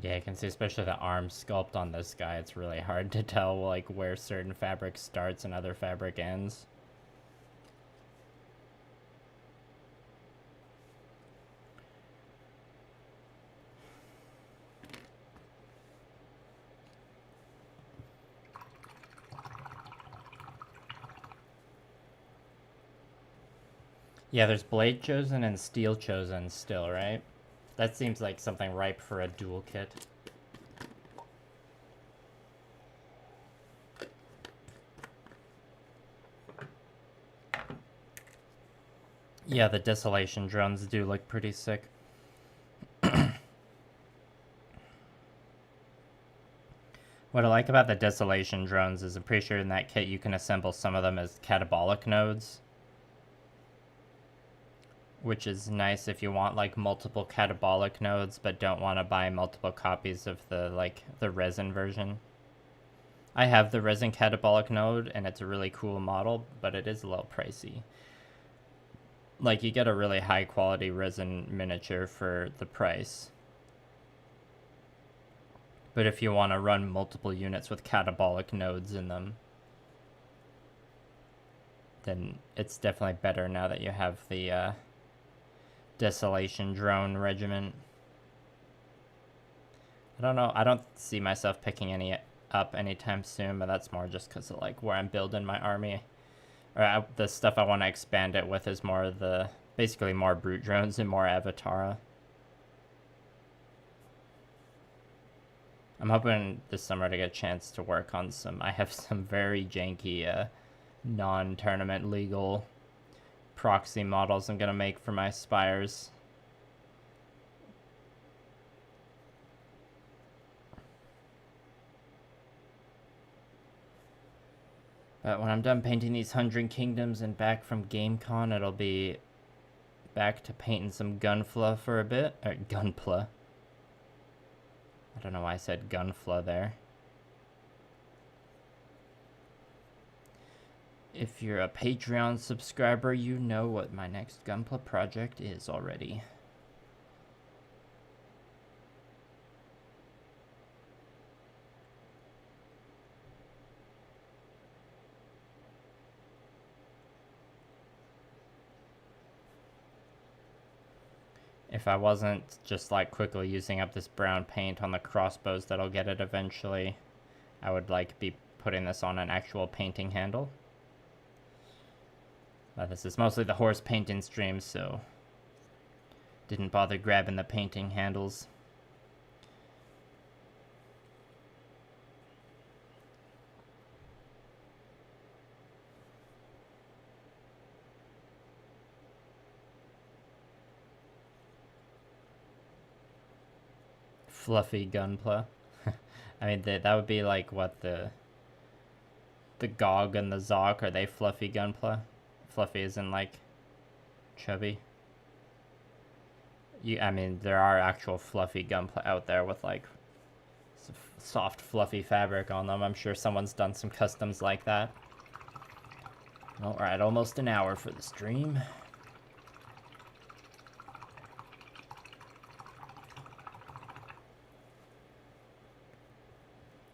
Yeah, you can see especially the arm sculpt on this guy, it's really hard to tell like where certain fabric starts and other fabric ends. Yeah, there's blade chosen and steel chosen still, right? That seems like something ripe for a dual kit. Yeah, the desolation drones do look pretty sick. What I like about the desolation drones is I'm pretty sure in that kit you can assemble some of them as catabolic nodes, which is nice if you want like multiple catabolic nodes but don't want to buy multiple copies of the resin version. I have the resin catabolic node and it's a really cool model, but it is a little pricey. Like you get a really high quality resin miniature for the price. But if you want to run multiple units with catabolic nodes in them, then it's definitely better now that you have the desolation drone regiment. I don't know. I don't see myself picking any up anytime soon, but that's more just because of like where I'm building my army. Or the stuff I want to expand it with is more the basically more brute drones and more Avatara. I'm hoping this summer to get a chance to work on some. I have some very janky non-tournament legal proxy models I'm gonna make for my spires. But when I'm done painting these 100 Kingdoms and back from GameCon, it'll be back to painting some Gunfla for a bit. Or Gunpla. I don't know why I said Gunfla there. If you're a Patreon subscriber, you know what my next Gunpla project is already. If I wasn't just like quickly using up this brown paint on the crossbows that'll get it eventually, I would like be putting this on an actual painting handle. This is mostly the horse painting stream, so didn't bother grabbing the painting handles. Fluffy Gunpla. I mean, that would be like what the Gog and the Zoc, are they fluffy Gunpla? Fluffy isn't like chubby. I mean, there are actual fluffy Gunpla out there with like soft fluffy fabric on them. I'm sure someone's done some customs like that. All right, almost an hour for the stream.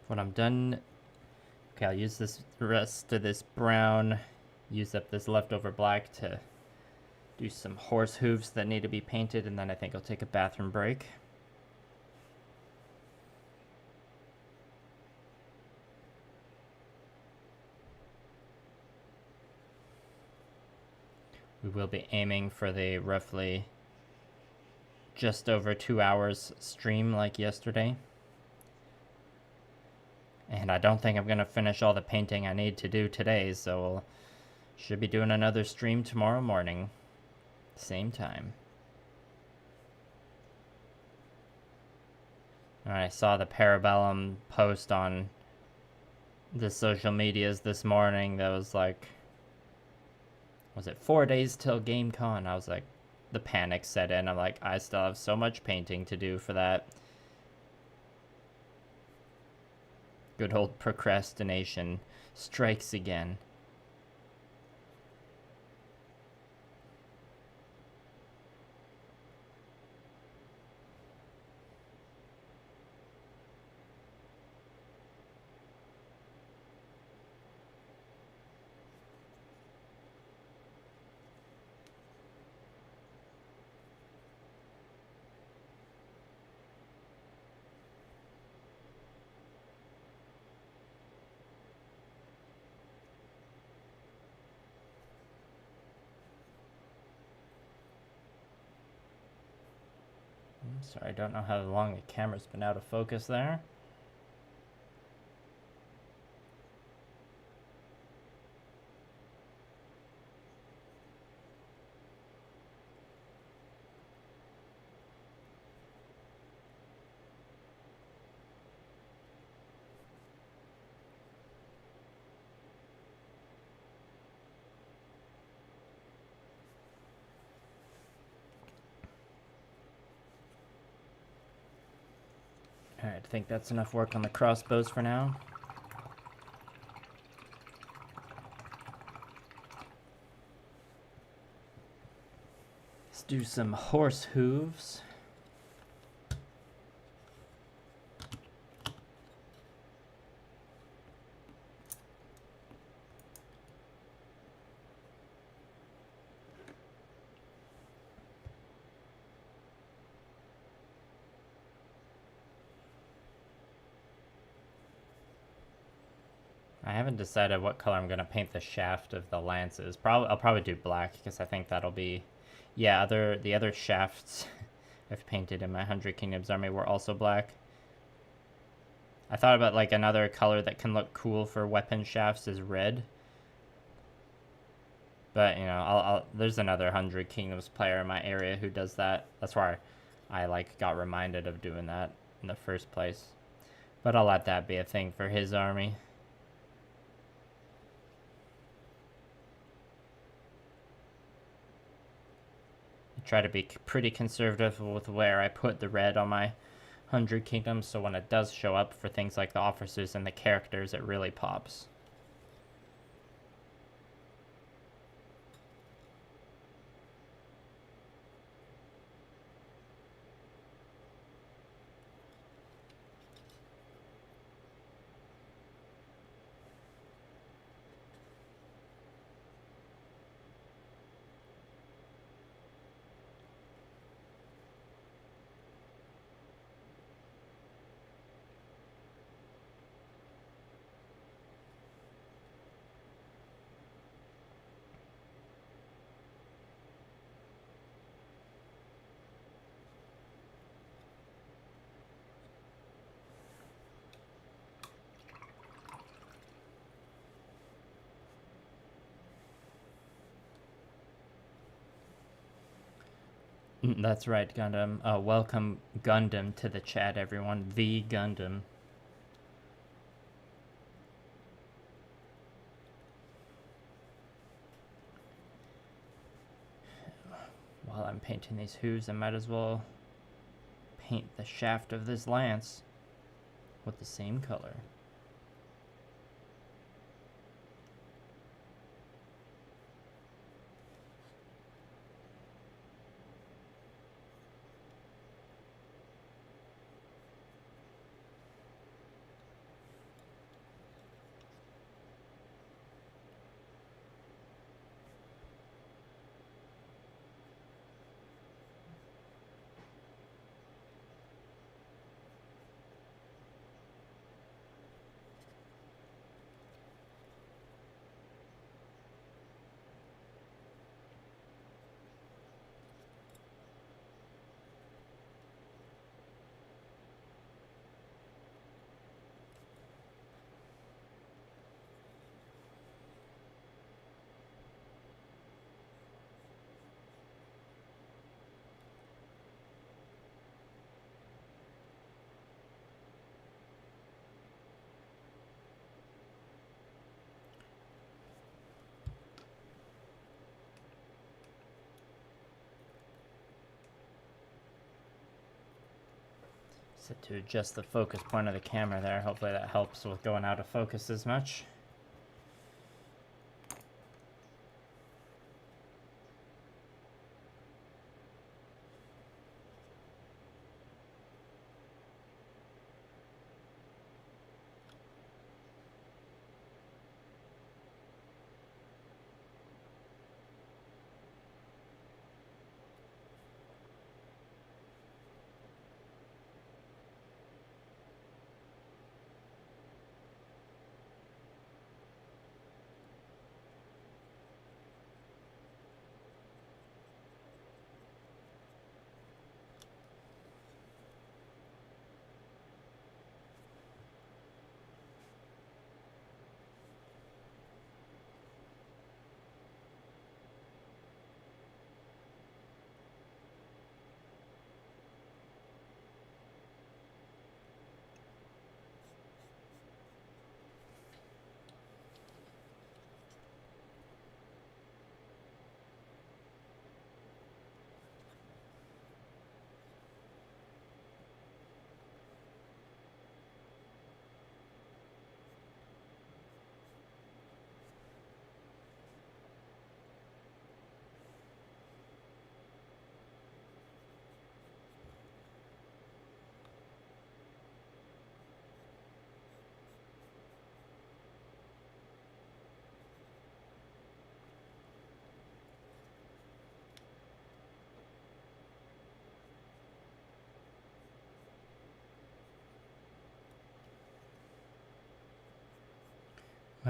When I'm done, okay, I'll use this rest of this brown, use up this leftover black to do some horse hooves that need to be painted, and then I think I'll take a bathroom break. We will be aiming for the roughly just over 2 hours stream like yesterday. And I don't think I'm going to finish all the painting I need to do today, so we'll should be doing another stream tomorrow morning. Same time. And I saw the Parabellum post on the social medias this morning that was like, was it 4 days till GameCon? I was like, the panic set in. I'm like, I still have so much painting to do for that. Good old procrastination strikes again. Sorry, I don't know how long the camera's been out of focus there. Alright, I think that's enough work on the crossbows for now. Let's do some horse hooves. I haven't decided what color I'm going to paint the shaft of the lances. I'll probably do black because I think that'll be... Yeah, the other shafts I've painted in my 100 Kingdoms army were also black. I thought about like another color that can look cool for weapon shafts is red. But, you know, there's another 100 Kingdoms player in my area who does that. That's why I like got reminded of doing that in the first place. But I'll let that be a thing for his army. Try to be pretty conservative with where I put the red on my 100 Kingdoms, so when it does show up for things like the officers and the characters, it really pops. That's right, Gundam. Welcome Gundam to the chat, everyone. The Gundam. While I'm painting these hooves, I might as well paint the shaft of this lance with the same color. Set to adjust the focus point of the camera there. Hopefully that helps with going out of focus as much.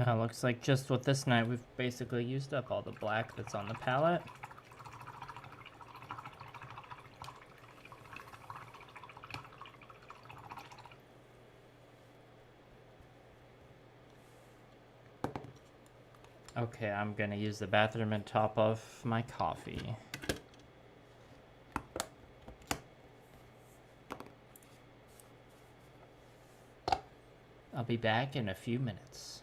Well, looks like just with this night, we've basically used up all the black that's on the palette. Okay, I'm gonna use the bathroom and top off my coffee. I'll be back in a few minutes.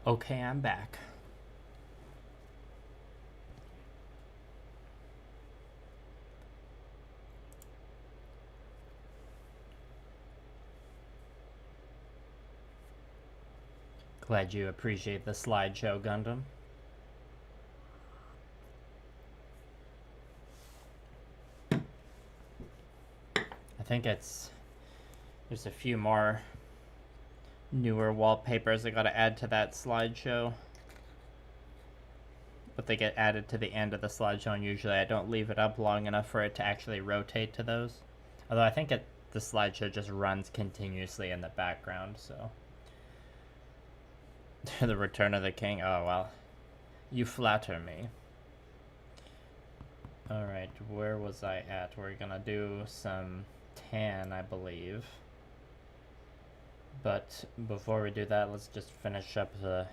Okay, I'm back. Glad you appreciate the slideshow, Gundam. I think there's a few more newer wallpapers I gotta add to that slideshow. But they get added to the end of the slideshow, and usually I don't leave it up long enough for it to actually rotate to those. Although I think the slideshow just runs continuously in the background, so. The Return of the King? Oh, well. You flatter me. Alright, where was I at? We're gonna do some tan, I believe. But before we do that, let's just finish up the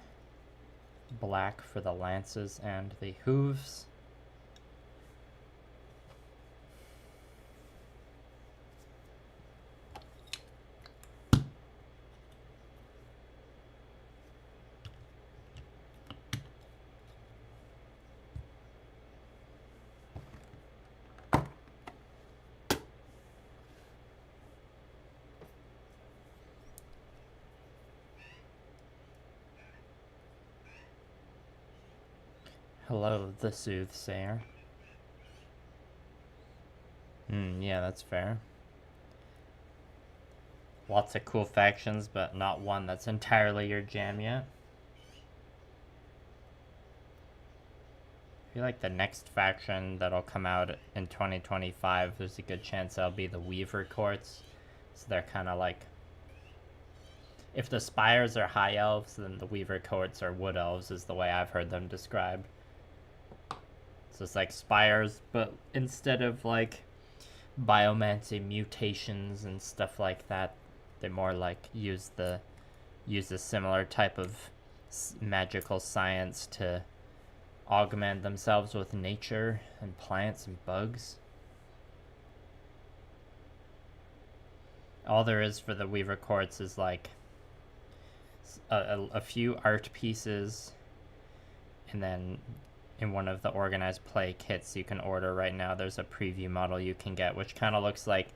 black for the lances and the hooves. Hello, the Soothsayer. Yeah, that's fair. Lots of cool factions, but not one that's entirely your jam yet. I feel like the next faction that'll come out in 2025, there's a good chance that'll be the Weaver Courts. So they're kind of like... If the Spires are High Elves, then the Weaver Courts are Wood Elves, is the way I've heard them described. So it's like Spires, but instead of like biomancy mutations and stuff like that, they more like use a similar type of magical science to augment themselves with nature and plants and bugs. All there is for the Weaver Courts is like a few art pieces, and then in one of the organized play kits you can order right now, there's a preview model you can get, which kind of looks like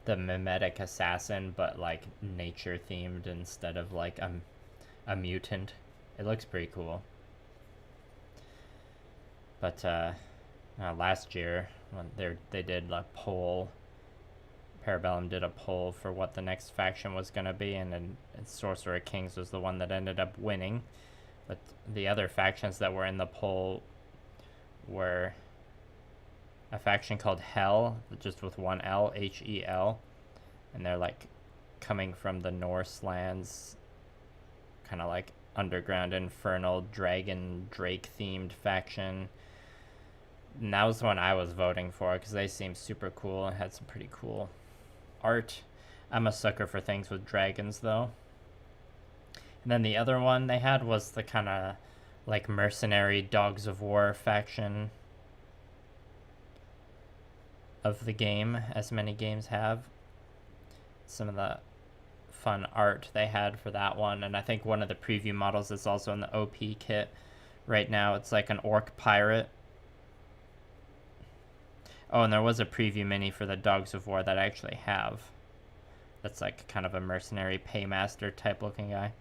the mimetic assassin, but like nature themed instead of like a mutant. It looks pretty cool. But last year when they did a poll, Parabellum did a poll for what the next faction was going to be, and then Sorcerer Kings was the one that ended up winning. But the other factions that were in the poll were a faction called Hell, just with one L, Hel, and they're like coming from the Norse lands, kind of like underground infernal dragon drake themed faction. And that was the one I was voting for because they seemed super cool and had some pretty cool art. I'm a sucker for things with dragons though. And then the other one they had was the kind of like mercenary Dogs of War faction of the game, as many games have. Some of the fun art they had for that one, and I think one of the preview models is also in the OP kit right now. It's like an orc pirate. Oh, and there was a preview mini for the Dogs of War that I actually have. That's like kind of a mercenary paymaster type looking guy.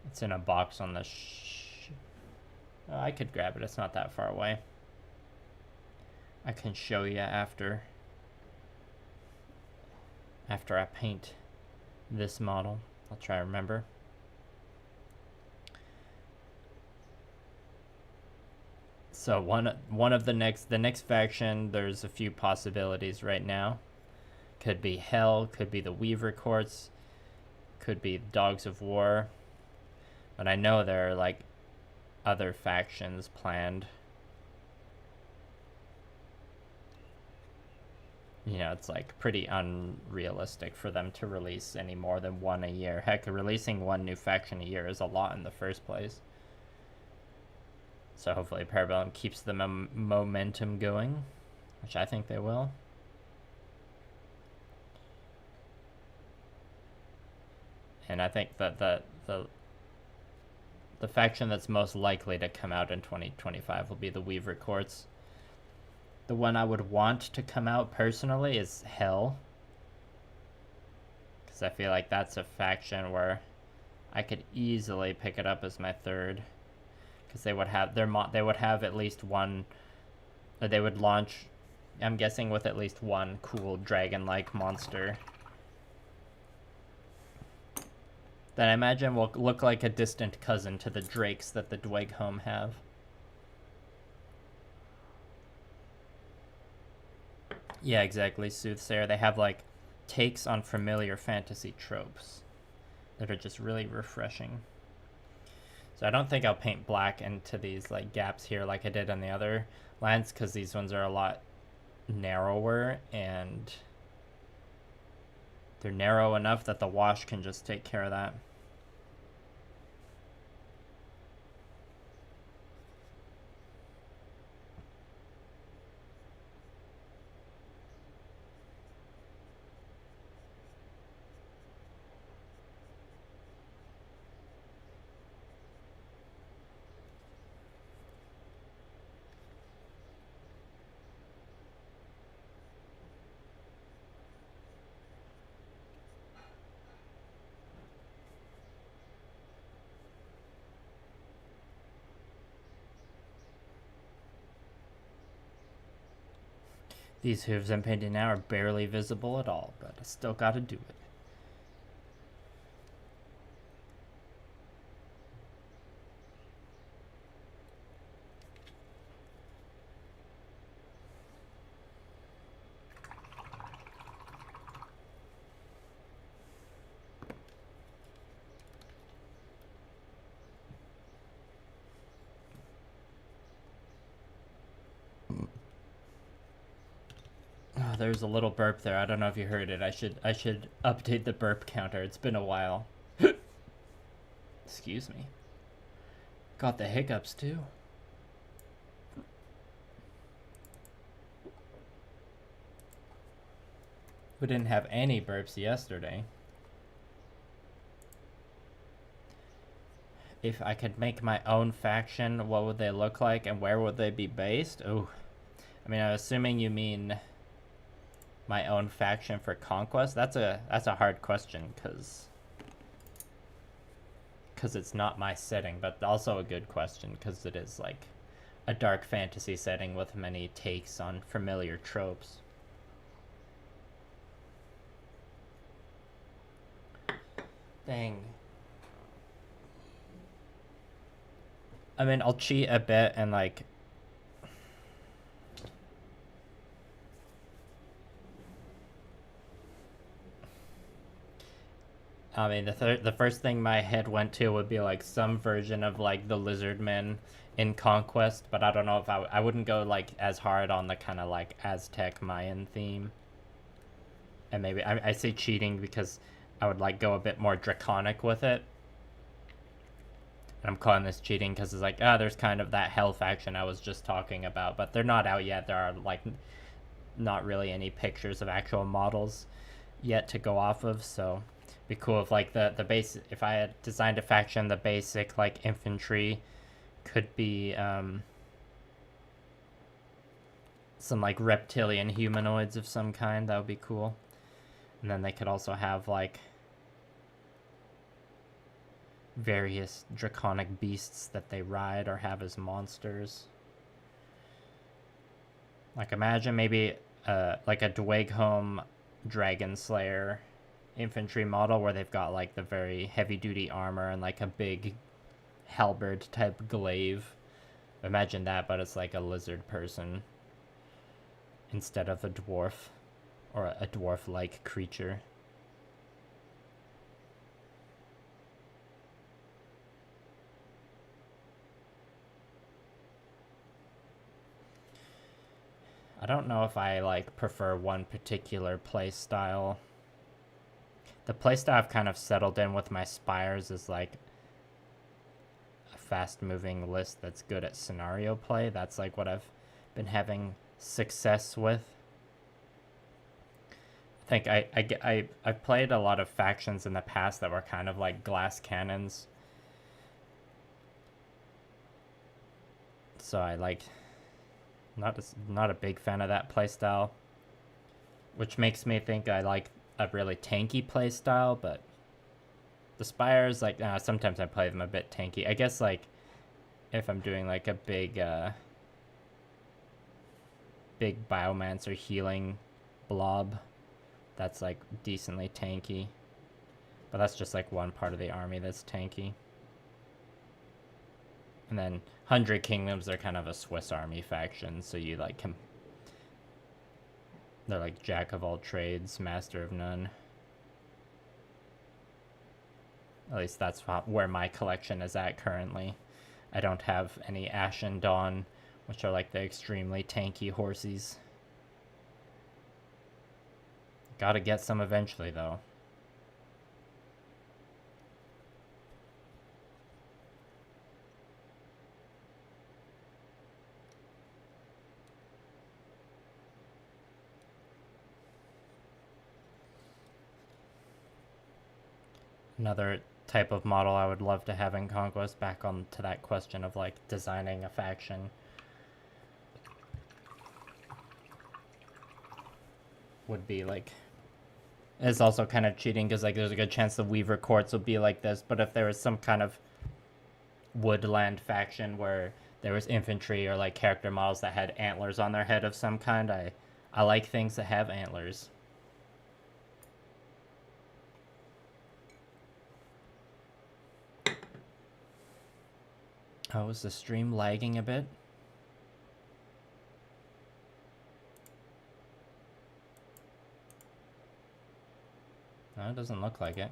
It's in a box on the oh, I could grab it, it's not that far away. I can show you after I paint this model. I'll try to remember. So one of the next faction, there's a few possibilities right now. Could be Hell, could be the Weaver Courts, could be Dogs of War. But I know there are like other factions planned. You know, it's like pretty unrealistic for them to release any more than one a year. Heck, releasing one new faction a year is a lot in the first place. So hopefully Parabellum keeps the momentum going, which I think they will. And I think that the the faction that's most likely to come out in 2025 will be the Weaver Courts. The one I would want to come out personally is Hell, because I feel like that's a faction where I could easily pick it up as my third, because they would have they would have at least one, or they would launch, I'm guessing, with at least one cool dragon-like monster that I imagine will look like a distant cousin to the drakes that the Dweghome have. Yeah, exactly, Soothsayer. They have like takes on familiar fantasy tropes that are just really refreshing. So I don't think I'll paint black into these like gaps here like I did on the other lands, because these ones are a lot narrower, and they're narrow enough that the wash can just take care of that. These hooves I'm painting now are barely visible at all, but I still gotta do it. Oh, there's a little burp there. I don't know if you heard it. I should update the burp counter. It's been a while. Excuse me. Got the hiccups too. We didn't have any burps yesterday. If I could make my own faction, what would they look like and where would they be based? Oh, I mean, I'm assuming you mean my own faction for conquest. That's a hard question, because it's not my setting, but also a good question because it is like a dark fantasy setting with many takes on familiar tropes. Dang. I mean, I'll cheat a bit and like I mean, the first thing my head went to would be like some version of like the Lizardmen in Conquest, but I don't know if I wouldn't go like as hard on the kind of like Aztec Mayan theme. And maybe I say cheating because I would like go a bit more draconic with it. And I'm calling this cheating because it's like, there's kind of that hell faction I was just talking about, but they're not out yet. There are like not really any pictures of actual models yet to go off of, so be cool if like the base, if I had designed a faction, the basic like infantry could be some like reptilian humanoids of some kind. That would be cool. And then they could also have like various draconic beasts that they ride or have as monsters. Like imagine maybe like a Dweghome Dragon Slayer infantry model where they've got like the very heavy duty armor and like a big halberd type glaive. Imagine that, but it's like a lizard person instead of a dwarf or a dwarf like creature. I don't know if I like prefer one particular play style. The playstyle I've kind of settled in with my spires is like a fast-moving list that's good at scenario play. That's like what I've been having success with. I think I've played a lot of factions in the past that were kind of like glass cannons, So I like not a big fan of that playstyle, which makes me think I like a really tanky playstyle. But the spires, like sometimes I play them a bit tanky. I guess like if I'm doing like a big biomancer healing blob, that's like decently tanky. But that's just like one part of the army that's tanky. And then 100 Kingdoms are kind of a Swiss Army faction, so you like can... They're like jack of all trades, master of none. At least that's where my collection is at currently. I don't have any Ashen Dawn, which are like the extremely tanky horsies. Gotta get some eventually, though. Another type of model I would love to have in Conquest, back on to that question of like designing a faction, would be like... It's also kind of cheating because like there's a good chance the Weaver Courts will be like this, but if there was some kind of woodland faction where there was infantry or like character models that had antlers on their head of some kind, I like things that have antlers. Oh, is the stream lagging a bit? No, it doesn't look like it.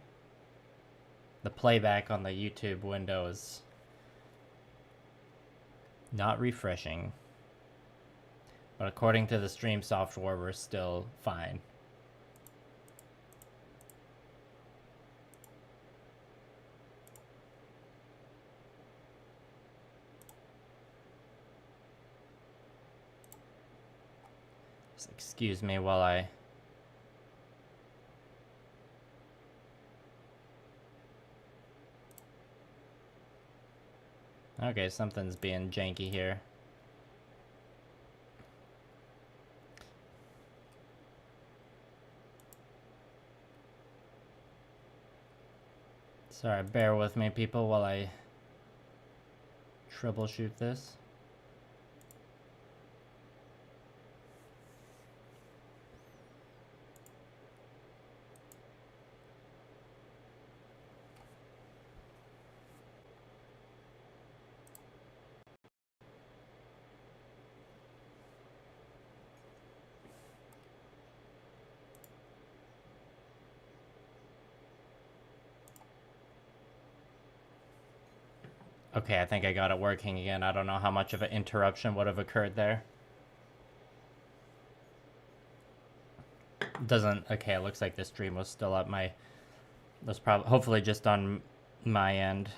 The playback on the YouTube window is not refreshing. But according to the stream software, we're still fine. Just excuse me while I... Okay, something's being janky here. Sorry, bear with me, people, while I troubleshoot this. Okay, I think I got it working again. I don't know how much of an interruption would have occurred there. Doesn't... Okay, it looks like the stream was still up. That's probably... Hopefully just on my end.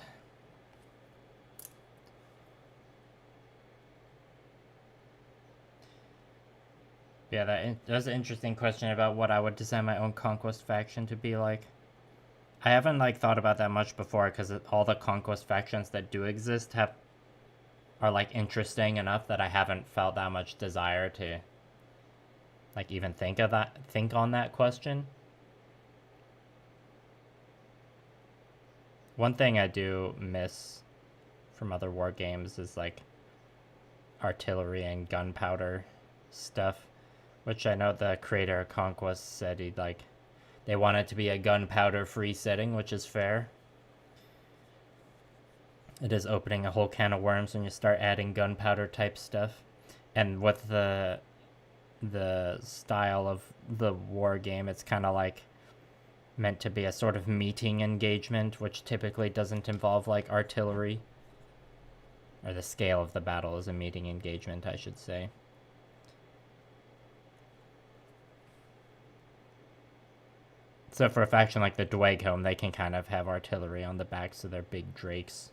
Yeah, that's an interesting question about what I would design my own Conquest faction to be like. I haven't like thought about that much before because all the Conquest factions that do exist are like interesting enough that I haven't felt that much desire to like even think on that question. One thing I do miss from other war games is like artillery and gunpowder stuff, which I know the creator of Conquest said he'd like... They want it to be a gunpowder-free setting, which is fair. It is opening a whole can of worms when you start adding gunpowder-type stuff. And with the style of the war game, it's kind of like meant to be a sort of meeting engagement, which typically doesn't involve like artillery. Or the scale of the battle is a meeting engagement, I should say. So for a faction like the Dwaghelm, they can kind of have artillery on the backs of their big drakes.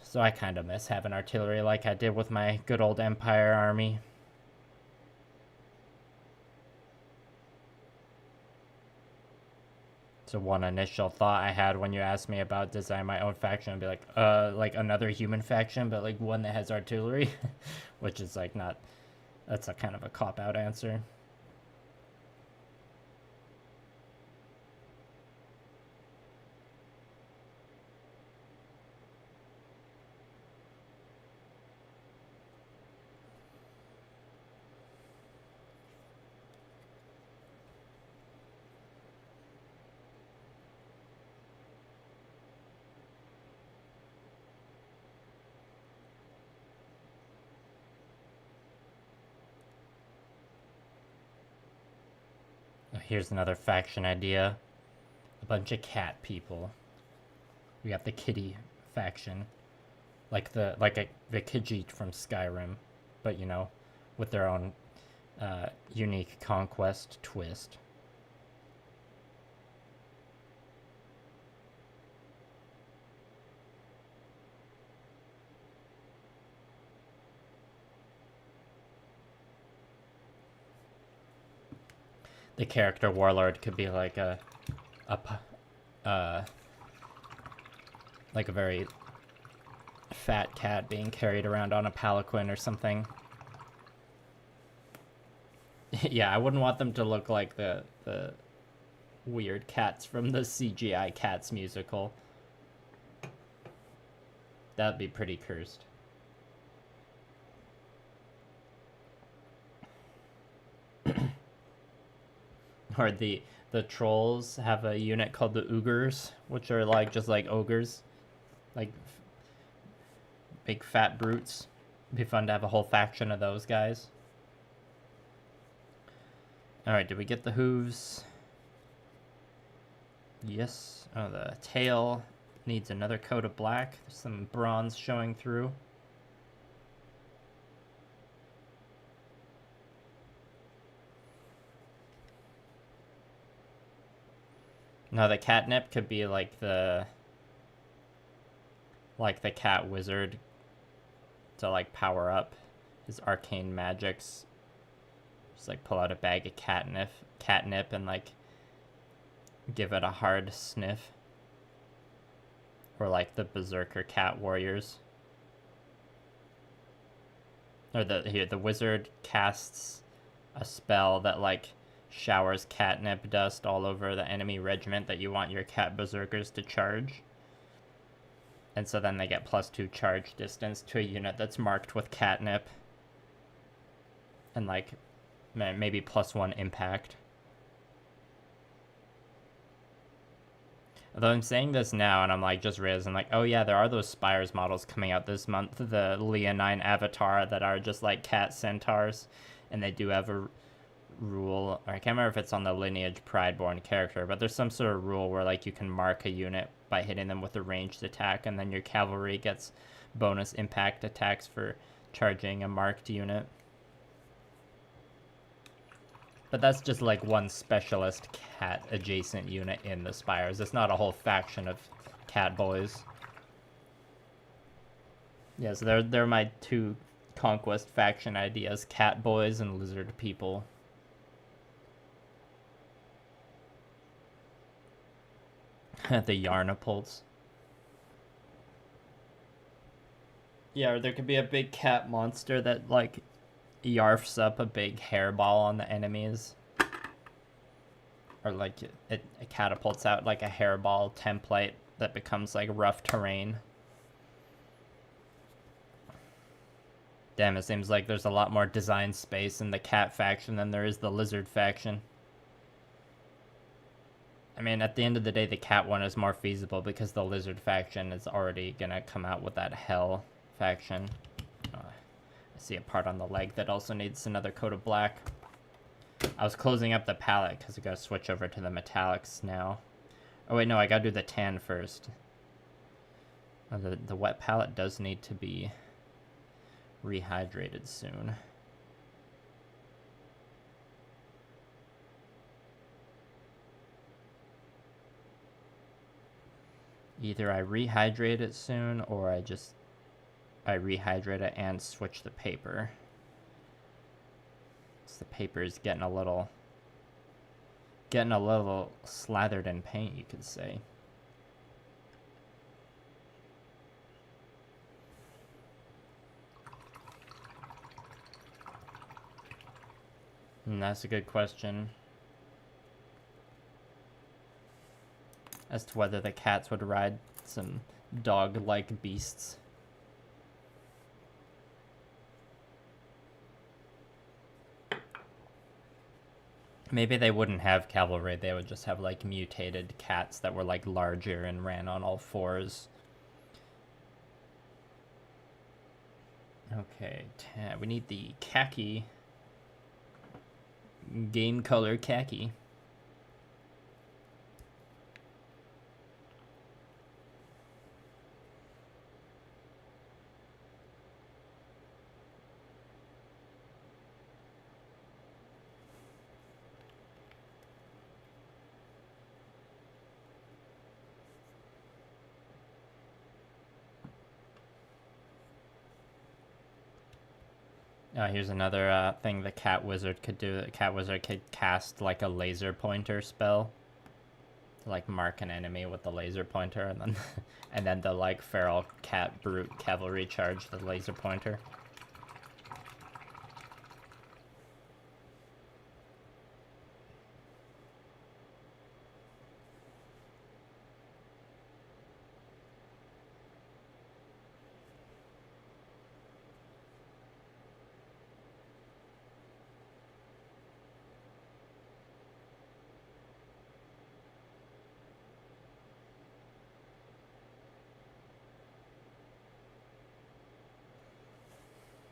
So I kind of miss having artillery like I did with my good old Empire army. So one initial thought I had when you asked me about designing my own faction, I'd be like another human faction, but like one that has artillery, which is like not, that's a kind of a cop-out answer. Here's another faction idea. A bunch of cat people. We got the kitty faction. Like the Khajiit from Skyrim, but you know, with their own unique conquest twist. The character warlord could be like a very fat cat being carried around on a palanquin or something. Yeah, I wouldn't want them to look like the weird cats from the CGI Cats musical. That'd be pretty cursed. Or the trolls have a unit called the ogres, which are like just like ogres, like big fat brutes. It'd be fun to have a whole faction of those guys. All right, did we get the hooves? Yes. Oh, the tail needs another coat of black. There's some bronze showing through. No, the catnip could be like the cat wizard to like power up his arcane magics. Just like pull out a bag of catnip and like give it a hard sniff. Or like the berserker cat warriors. Or the wizard casts a spell that like showers catnip dust all over the enemy regiment that you want your cat berserkers to charge. And so then they get +2 charge distance to a unit that's marked with catnip. And like maybe +1 impact. Although I'm saying this now and I'm like just realizing like, oh yeah, there are those Spires models coming out this month, the Leonine Avatar, that are just like cat centaurs, and they do have a rule, or I can't remember if it's on the Lineage Prideborn character, but there's some sort of rule where like you can mark a unit by hitting them with a ranged attack, and then your cavalry gets bonus impact attacks for charging a marked unit. But that's just like one specialist cat adjacent unit in the Spires. It's not a whole faction of cat boys. Yeah, so they're my two conquest faction ideas: cat boys and lizard people. The Yarnapults. Yeah, or there could be a big cat monster that like yarfs up a big hairball on the enemies. Or like it catapults out like a hairball template that becomes like rough terrain. Damn, it seems like there's a lot more design space in the cat faction than there is the lizard faction. I mean, at the end of the day, the cat one is more feasible because the lizard faction is already gonna come out with that hell faction. I see a part on the leg that also needs another coat of black. I was closing up the palette because I gotta switch over to the metallics now. Oh wait, no, I gotta do the tan first. Oh, the wet palette does need to be rehydrated soon. Either I rehydrate it soon, or I rehydrate it and switch the paper. So the paper is getting a little getting a little slathered in paint, you could say. And that's a good question. As to whether the cats would ride some dog-like beasts. Maybe they wouldn't have cavalry, they would just have like mutated cats that were like larger and ran on all fours. Okay, we need the khaki. Game color khaki. Here's another thing the cat wizard could do. The cat wizard could cast like a laser pointer spell to like mark an enemy with the laser pointer, and then and then the like feral cat brute cavalry charge the laser pointer.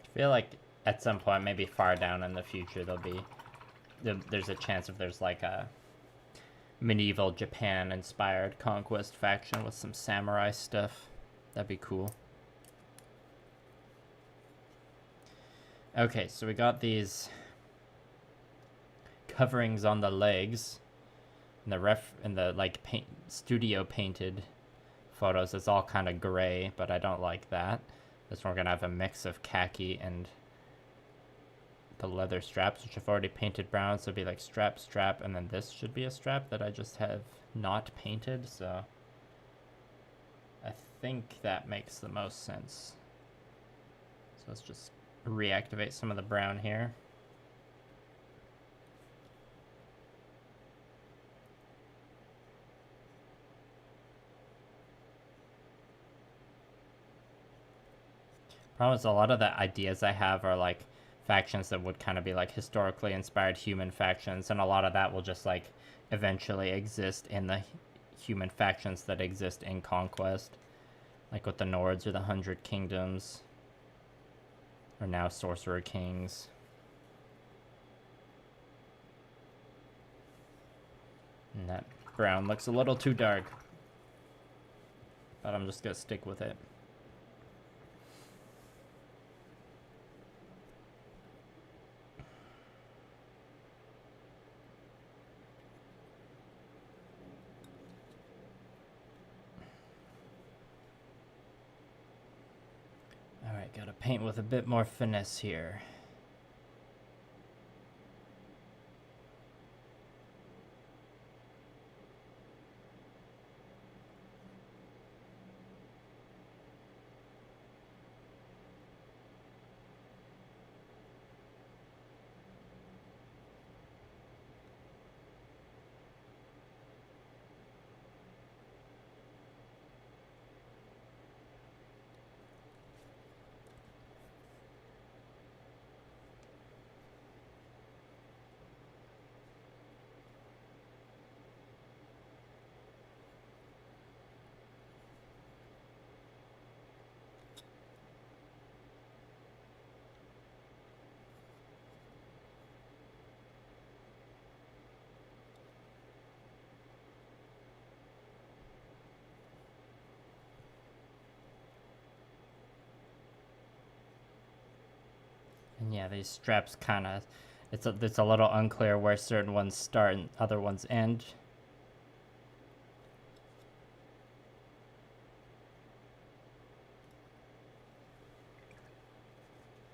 I feel like at some point, maybe far down in the future, there's a chance if there's like a medieval Japan inspired conquest faction with some samurai stuff. That'd be cool. Okay, so we got these coverings on the legs. In the like studio painted photos, it's all kind of gray, but I don't like that. This one we're gonna have a mix of khaki and the leather straps, which I've already painted brown, so it'd be like strap, strap, and then this should be a strap that I just have not painted, so I think that makes the most sense. So let's just reactivate some of the brown here. Problem is, a lot of the ideas I have are like factions that would kind of be like historically inspired human factions, and a lot of that will just like eventually exist in the human factions that exist in Conquest, like with the Nords or the 100 Kingdoms, or now Sorcerer Kings. And that brown looks a little too dark, but I'm just gonna stick with it. Alright, gotta paint with a bit more finesse here. And yeah, these straps kind of, it's a little unclear where certain ones start and other ones end.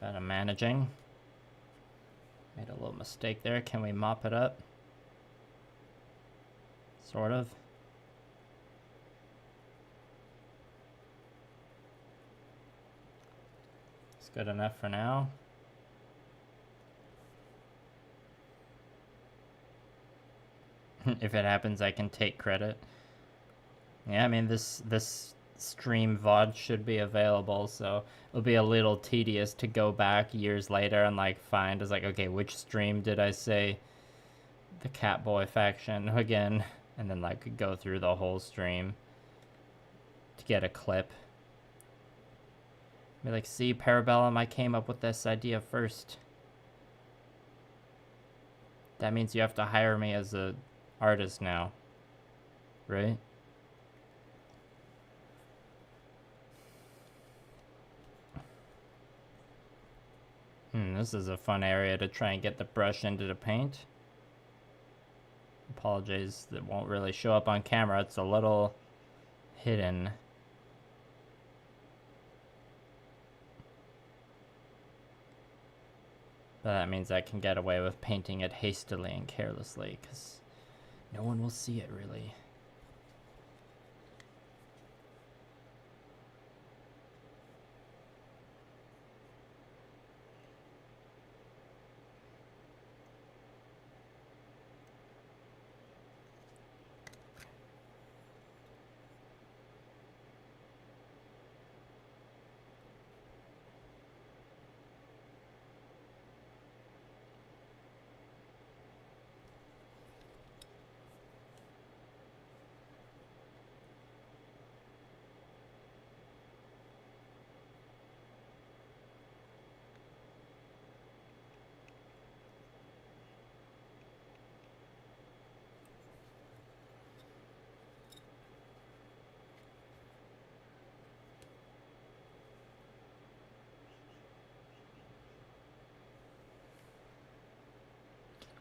But I'm managing. Made a little mistake there. Can we mop it up? Sort of. It's good enough for now. If it happens, I can take credit. Yeah, I mean, this stream VOD should be available, so it'll be a little tedious to go back years later and like find, is like, okay, which stream did I say the Catboy faction again, and then like go through the whole stream to get a clip. Be like, see, Parabellum, I came up with this idea first. That means you have to hire me as a artist now, right? This is a fun area to try and get the brush into the paint. Apologies, that won't really show up on camera. It's a little hidden. But that means I can get away with painting it hastily and carelessly, because no one will see it, really.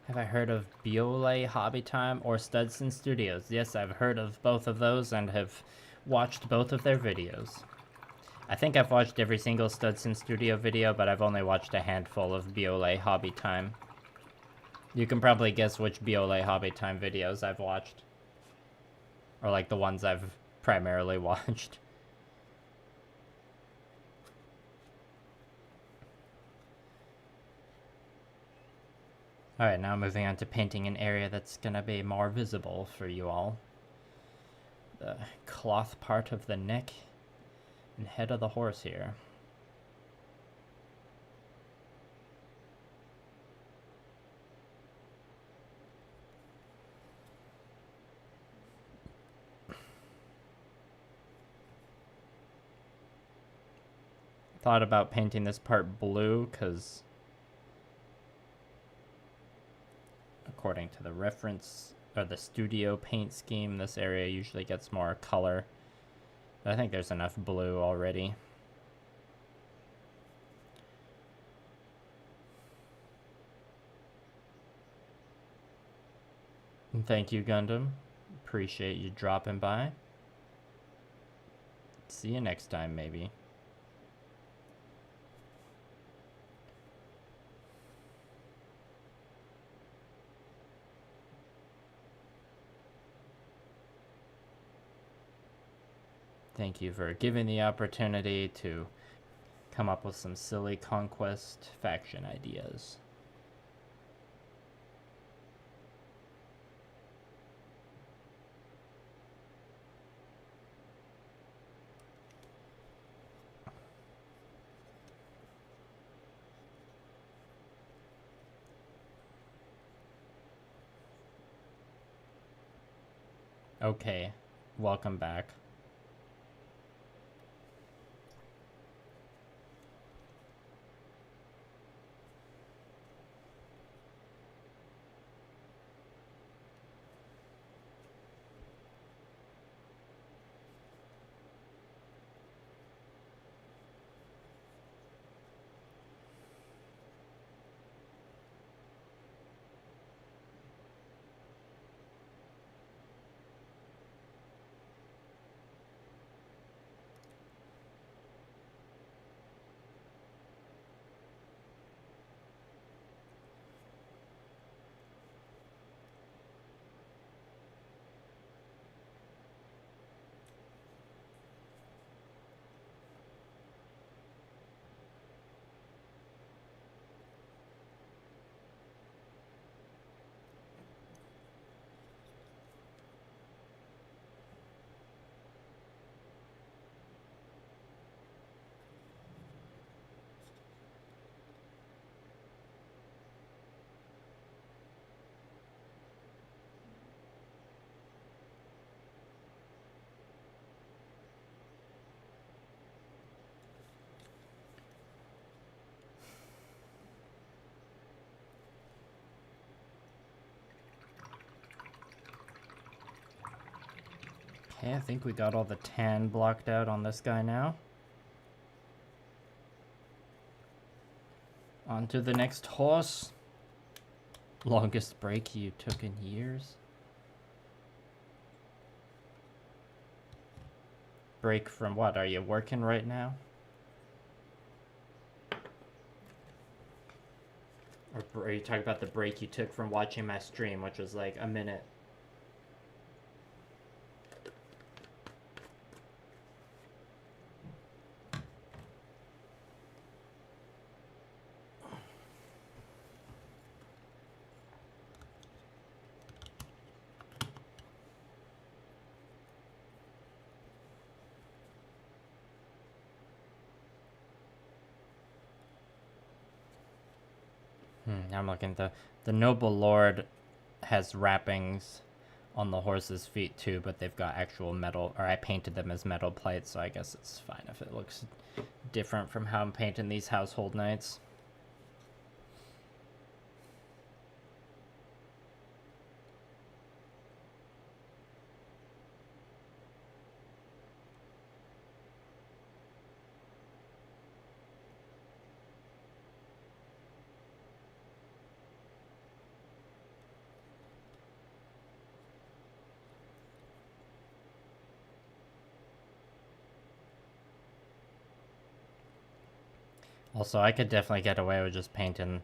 Have I heard of Biole Hobby Time or Studson Studios? Yes, I've heard of both of those and have watched both of their videos. I think I've watched every single Studson Studio video, but I've only watched a handful of Biole Hobby Time. You can probably guess which Biole Hobby Time videos I've watched. Or like the ones I've primarily watched. Alright, now moving on to painting an area that's gonna be more visible for you all. The cloth part of the neck and head of the horse here. Thought about painting this part blue because according to the reference or the studio paint scheme, this area usually gets more color. But I think there's enough blue already. And thank you, Gundam. Appreciate you dropping by. See you next time, maybe. Thank you for giving the opportunity to come up with some silly conquest faction ideas. Okay, welcome back. Okay, I think we got all the tan blocked out on this guy now. On to the next horse. Longest break you took in years. Break from what? Are you working right now? Or are you talking about the break you took from watching my stream, which was like a minute? I'm looking. The noble lord has wrappings on the horse's feet too, but they've got actual metal, or I painted them as metal plates, so I guess it's fine if it looks different from how I'm painting these household knights. Also, I could definitely get away with just painting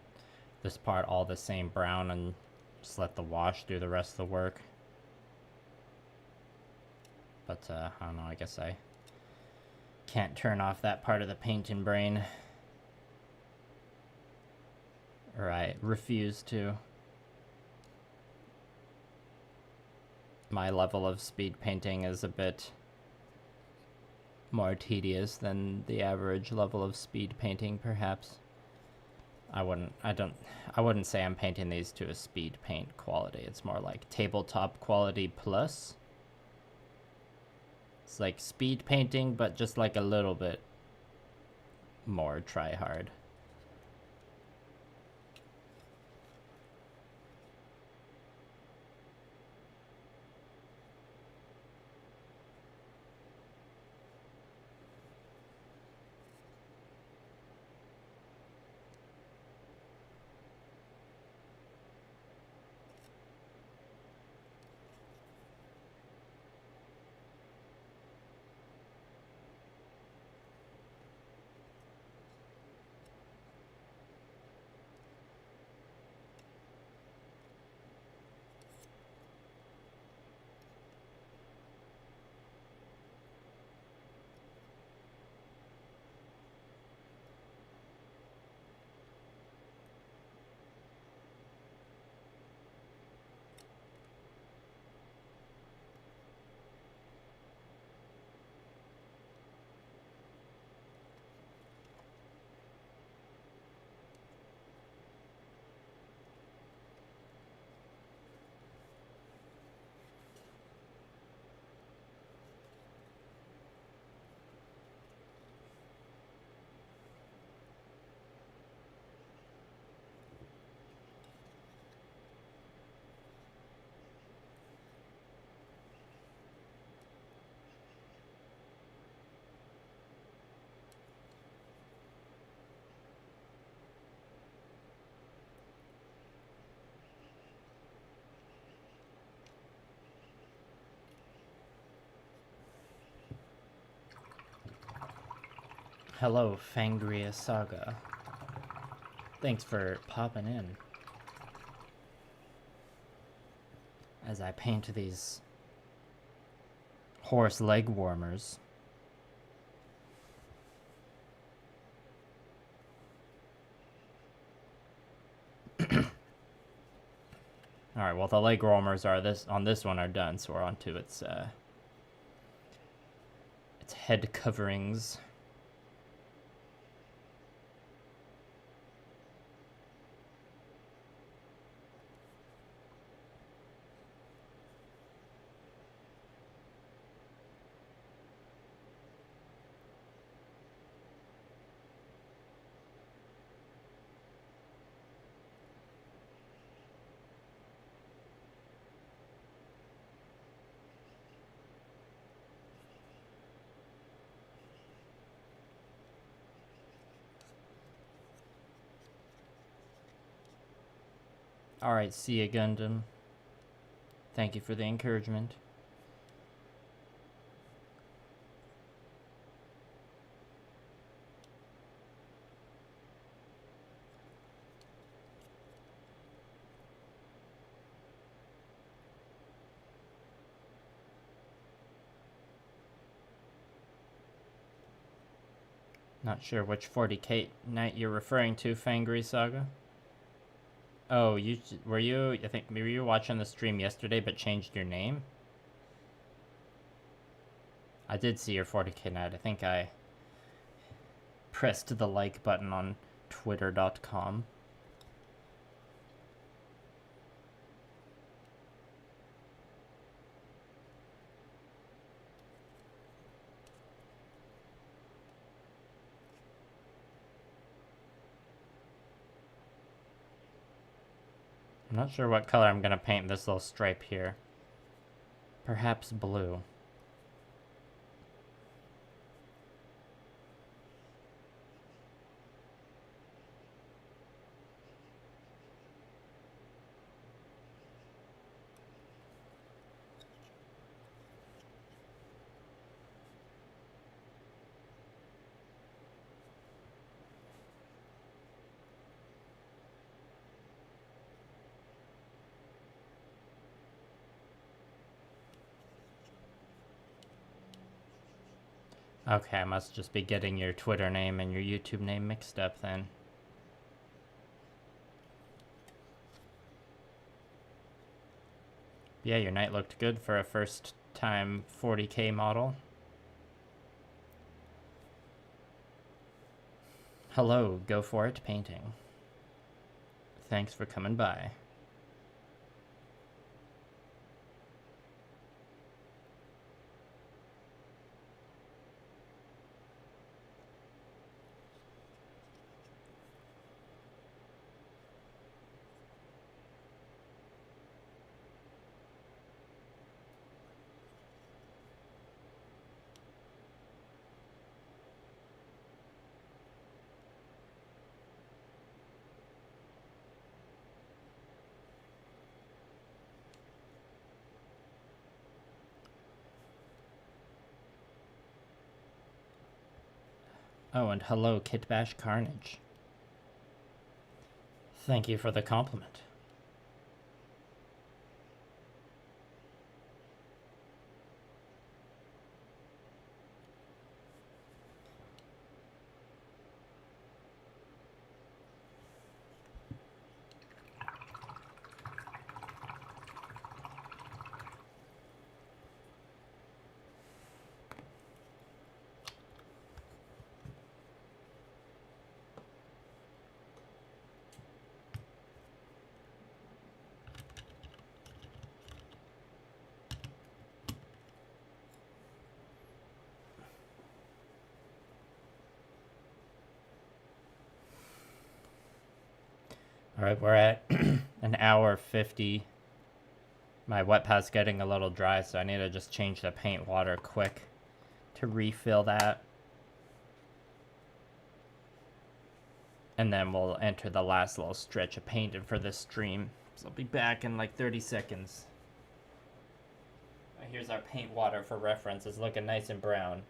this part all the same brown and just let the wash do the rest of the work. But, I don't know, I guess I can't turn off that part of the painting brain. Or I refuse to. My level of speed painting is a bit more tedious than the average level of speed painting, perhaps. I wouldn't say I'm painting these to a speed paint quality. It's more like tabletop quality plus. It's like speed painting, but just like a little bit more try hard. Hello, Fangria Saga. Thanks for popping in. As I paint these horse leg warmers. Alright, well the leg warmers are on this one are done, so we're on to its head coverings. Alright, see ya, Gundam. Thank you for the encouragement. Not sure which 40k night you're referring to, Fangry Saga. Oh, were you? I think maybe you were watching the stream yesterday, but changed your name. I did see your 40k night. I think I pressed the like button on Twitter.com. I'm not sure what color I'm going to paint this little stripe here. Perhaps blue. Okay, I must just be getting your Twitter name and your YouTube name mixed up then. Yeah, your knight looked good for a first time 40k model. Hello, go for it painting. Thanks for coming by. Oh, and hello, Kitbash Carnage. Thank you for the compliment. Alright, we're at an hour 50. My wet pad's getting a little dry, so I need to just change the paint water quick to refill that. And then we'll enter the last little stretch of painting for this stream. So I'll be back in like 30 seconds. Here's our paint water for reference. It's looking nice and brown.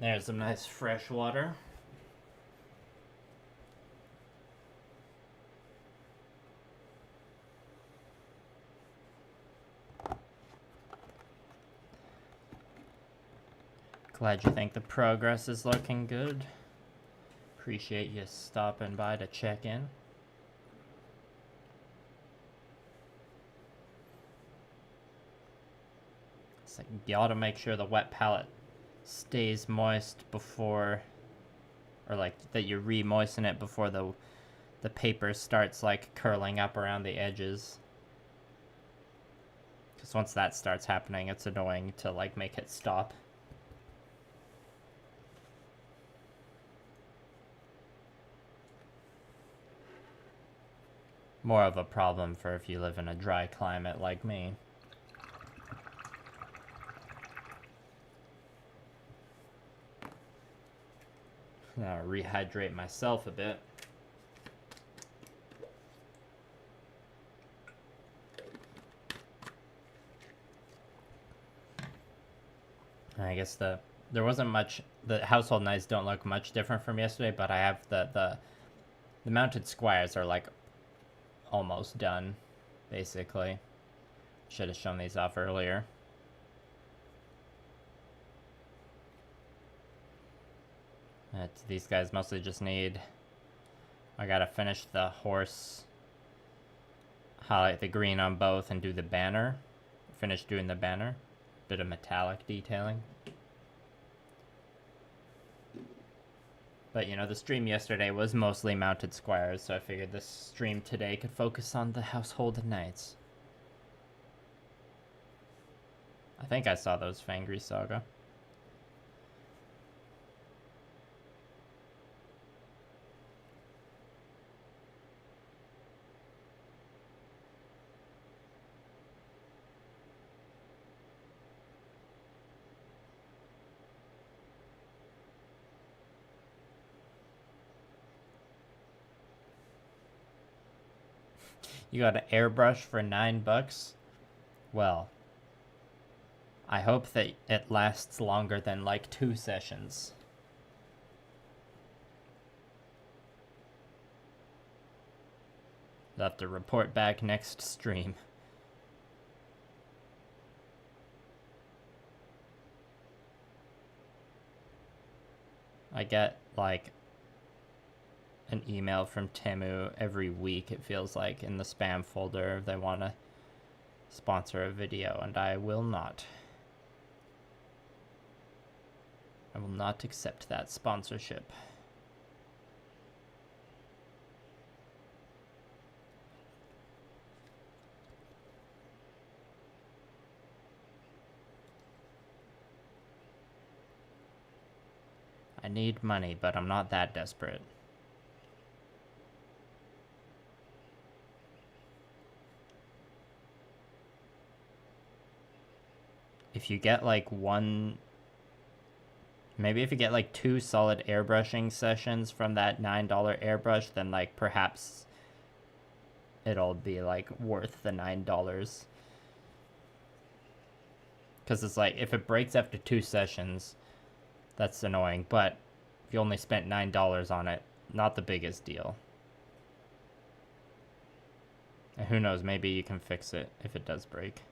There's some nice fresh water. Glad you think the progress is looking good. Appreciate you stopping by to check in. It's like you ought to make sure the wet palette stays moist before, or like that you re-moisten it before the paper starts like curling up around the edges. Because once that starts happening, it's annoying to like make it stop. More of a problem for if you live in a dry climate like me. Now rehydrate myself a bit. I guess there wasn't much. The household knives don't look much different from yesterday, but I have the mounted squares are like almost done, basically. Should have shown these off earlier. These guys mostly just need, I gotta finish the horse, highlight the green on both and do the banner. Finish doing the banner. Bit of metallic detailing. But you know, the stream yesterday was mostly mounted squares, so I figured this stream today could focus on the household knights. I think I saw those Fangry Saga. You got an airbrush for $9? Well, I hope that it lasts longer than like 2 sessions. I'll have to report back next stream. I get like an email from Temu every week, it feels like, in the spam folder if they want to sponsor a video, and I will not. I will not accept that sponsorship. I need money, but I'm not that desperate. If you get like maybe if you get like 2 solid airbrushing sessions from that $9 airbrush, then like perhaps it'll be like worth the $9. Because it's like, if it breaks after 2 sessions, that's annoying, but if you only spent $9 on it, not the biggest deal. And who knows, maybe you can fix it if it does break.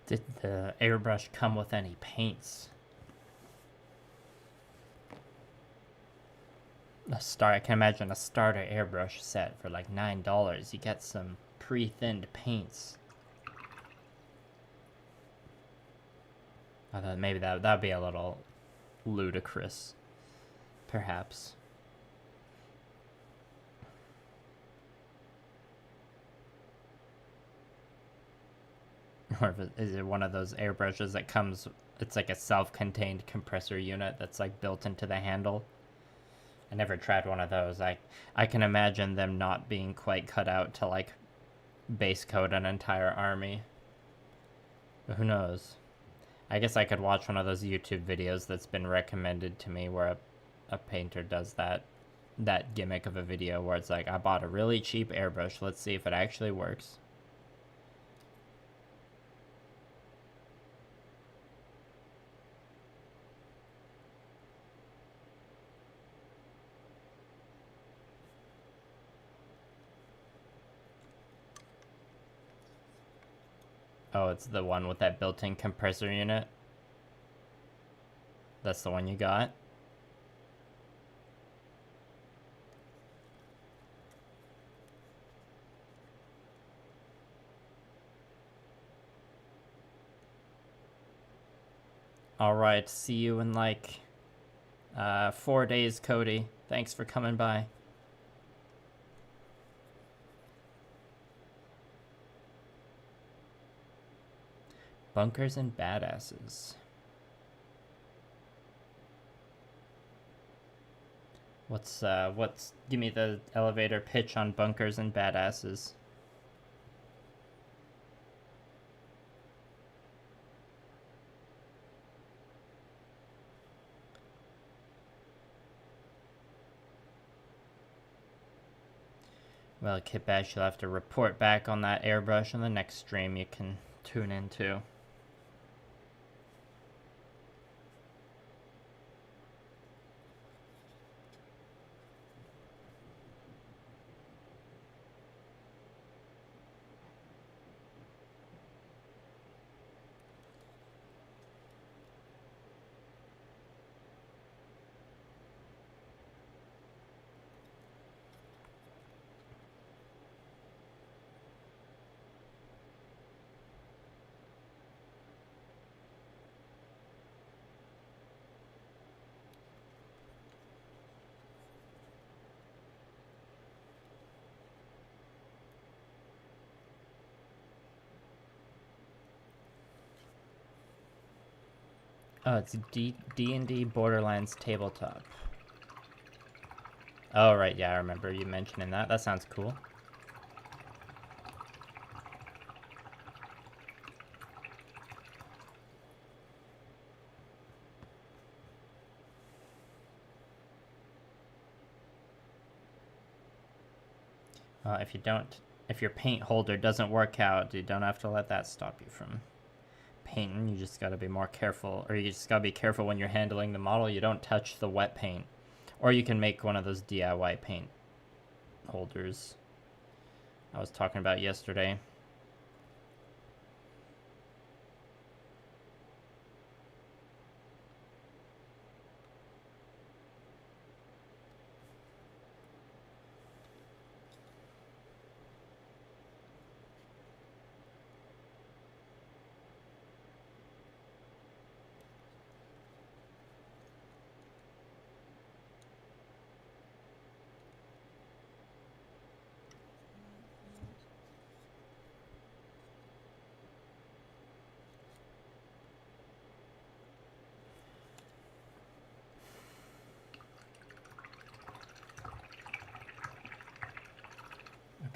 Did the airbrush come with any paints? I can imagine a starter airbrush set for like $9. You get some pre-thinned paints. I thought maybe that'd be a little ludicrous, perhaps. Or is it one of those airbrushes that comes, it's like a self-contained compressor unit that's like built into the handle? I never tried one of those. I can imagine them not being quite cut out to like base coat an entire army. But who knows? I guess I could watch one of those YouTube videos that's been recommended to me where a painter does that gimmick of a video where it's like, I bought a really cheap airbrush, let's see if it actually works. Oh, it's the one with that built-in compressor unit? That's the one you got? Alright, see you in like 4 days, Cody. Thanks for coming by. Bunkers and badasses. Give me the elevator pitch on bunkers and badasses. Well, Kitbash, you'll have to report back on that airbrush in the next stream you can tune into. Oh, it's D&D Borderlands tabletop. Oh, right, yeah, I remember you mentioning that. That sounds cool. If your paint holder doesn't work out, you don't have to let that stop you from painting. You just gotta be more careful, or you just gotta be careful when you're handling the model. You don't touch the wet paint. Or you can make one of those DIY paint holders I was talking about yesterday.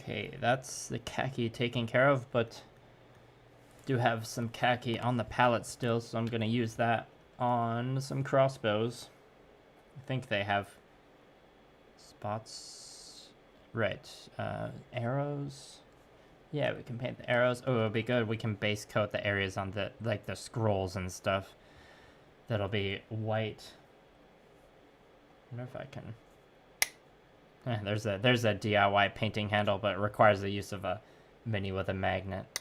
Okay, that's the khaki taken care of, but do have some khaki on the pallet still, so I'm going to use that on some crossbows. I think they have spots. Right, arrows. Yeah, we can paint the arrows. Oh, it'll be good. We can base coat the areas on the scrolls and stuff. That'll be white. I wonder if I can... There's a DIY painting handle, but it requires the use of a mini with a magnet.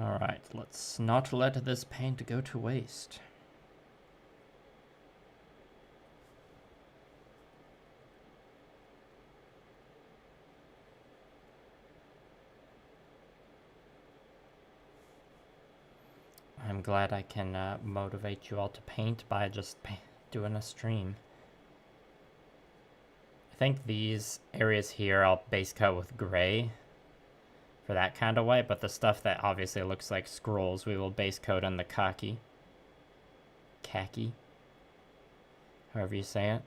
Alright, let's not let this paint go to waste. I'm glad I can motivate you all to paint by just doing a stream. I think these areas here I'll base coat with gray for that kind of way, but the stuff that obviously looks like scrolls we will base coat in the khaki, however you say it.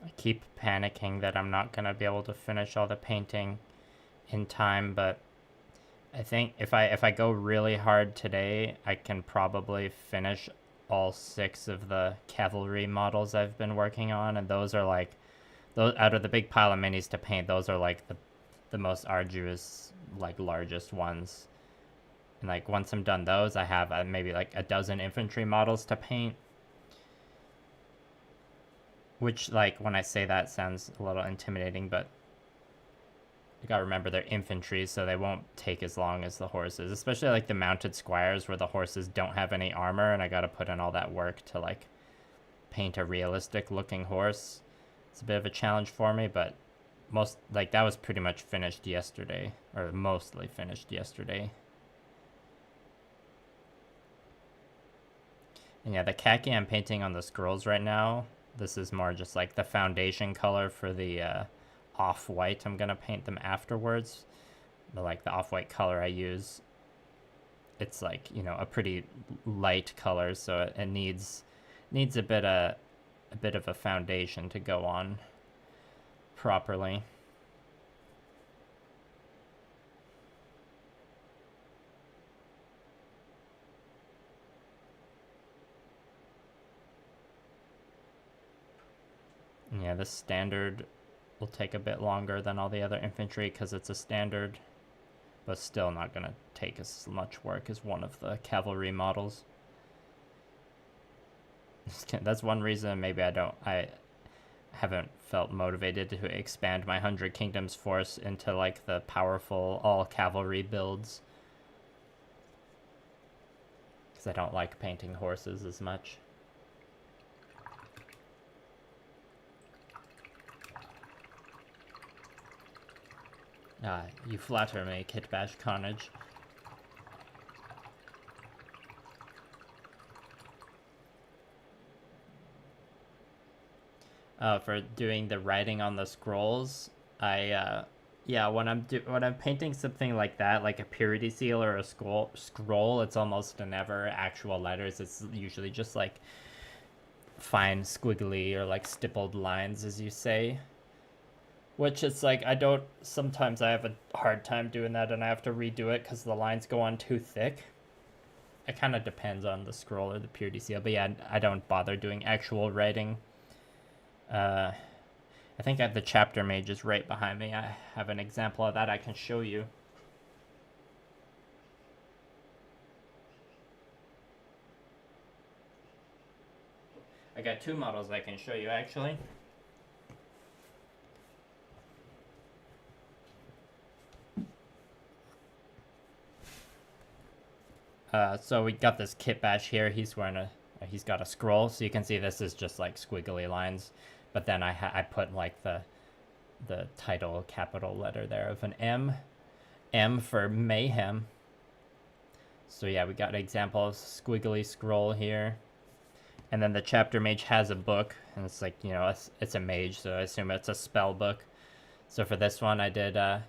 I keep panicking that I'm not going to be able to finish all the painting in time, but I think if I go really hard today, I can probably finish all 6 of the cavalry models I've been working on, and those are like, those out of the big pile of minis to paint, those are like the most arduous, like largest ones. And like once I'm done those, I have maybe like a dozen infantry models to paint. Which, like, when I say that sounds a little intimidating, but you gotta remember they're infantry, so they won't take as long as the horses. Especially, like, the mounted squires where the horses don't have any armor, and I gotta put in all that work to, like, paint a realistic-looking horse. It's a bit of a challenge for me, but that was pretty much finished yesterday. Or mostly finished yesterday. And yeah, the khaki I'm painting on the scrolls right now, this is more just like the foundation color for the off-white. I'm gonna paint them afterwards. The off-white color I use, it's like, you know, a pretty light color, so it needs a bit of a foundation to go on properly. Yeah, this standard will take a bit longer than all the other infantry because it's a standard, but still not going to take as much work as one of the cavalry models. That's one reason maybe I haven't felt motivated to expand my 100 Kingdoms force into like the powerful all cavalry builds, because I don't like painting horses as much. You flatter me, Kitbash Carnage. For doing the writing on the scrolls, yeah, when I'm painting something like that, like a purity seal or a scroll, it's almost never actual letters. It's usually just like fine squiggly or like stippled lines, as you say. Which it's like, sometimes I have a hard time doing that and I have to redo it because the lines go on too thick. It kind of depends on the scroll or the purity seal, but yeah, I don't bother doing actual writing. I think I have the chapter mage is right behind me. I have an example of that I can show you. I got 2 models I can show you actually. So we got this Kitbash here. He's wearing he's got a scroll, so you can see this is just like squiggly lines. But then I put like the title capital letter there of an M for Mayhem. So yeah, we got an example of squiggly scroll here. And then the chapter mage has a book, and it's like, you know, it's a mage, so I assume it's a spell book. So for this one, I did a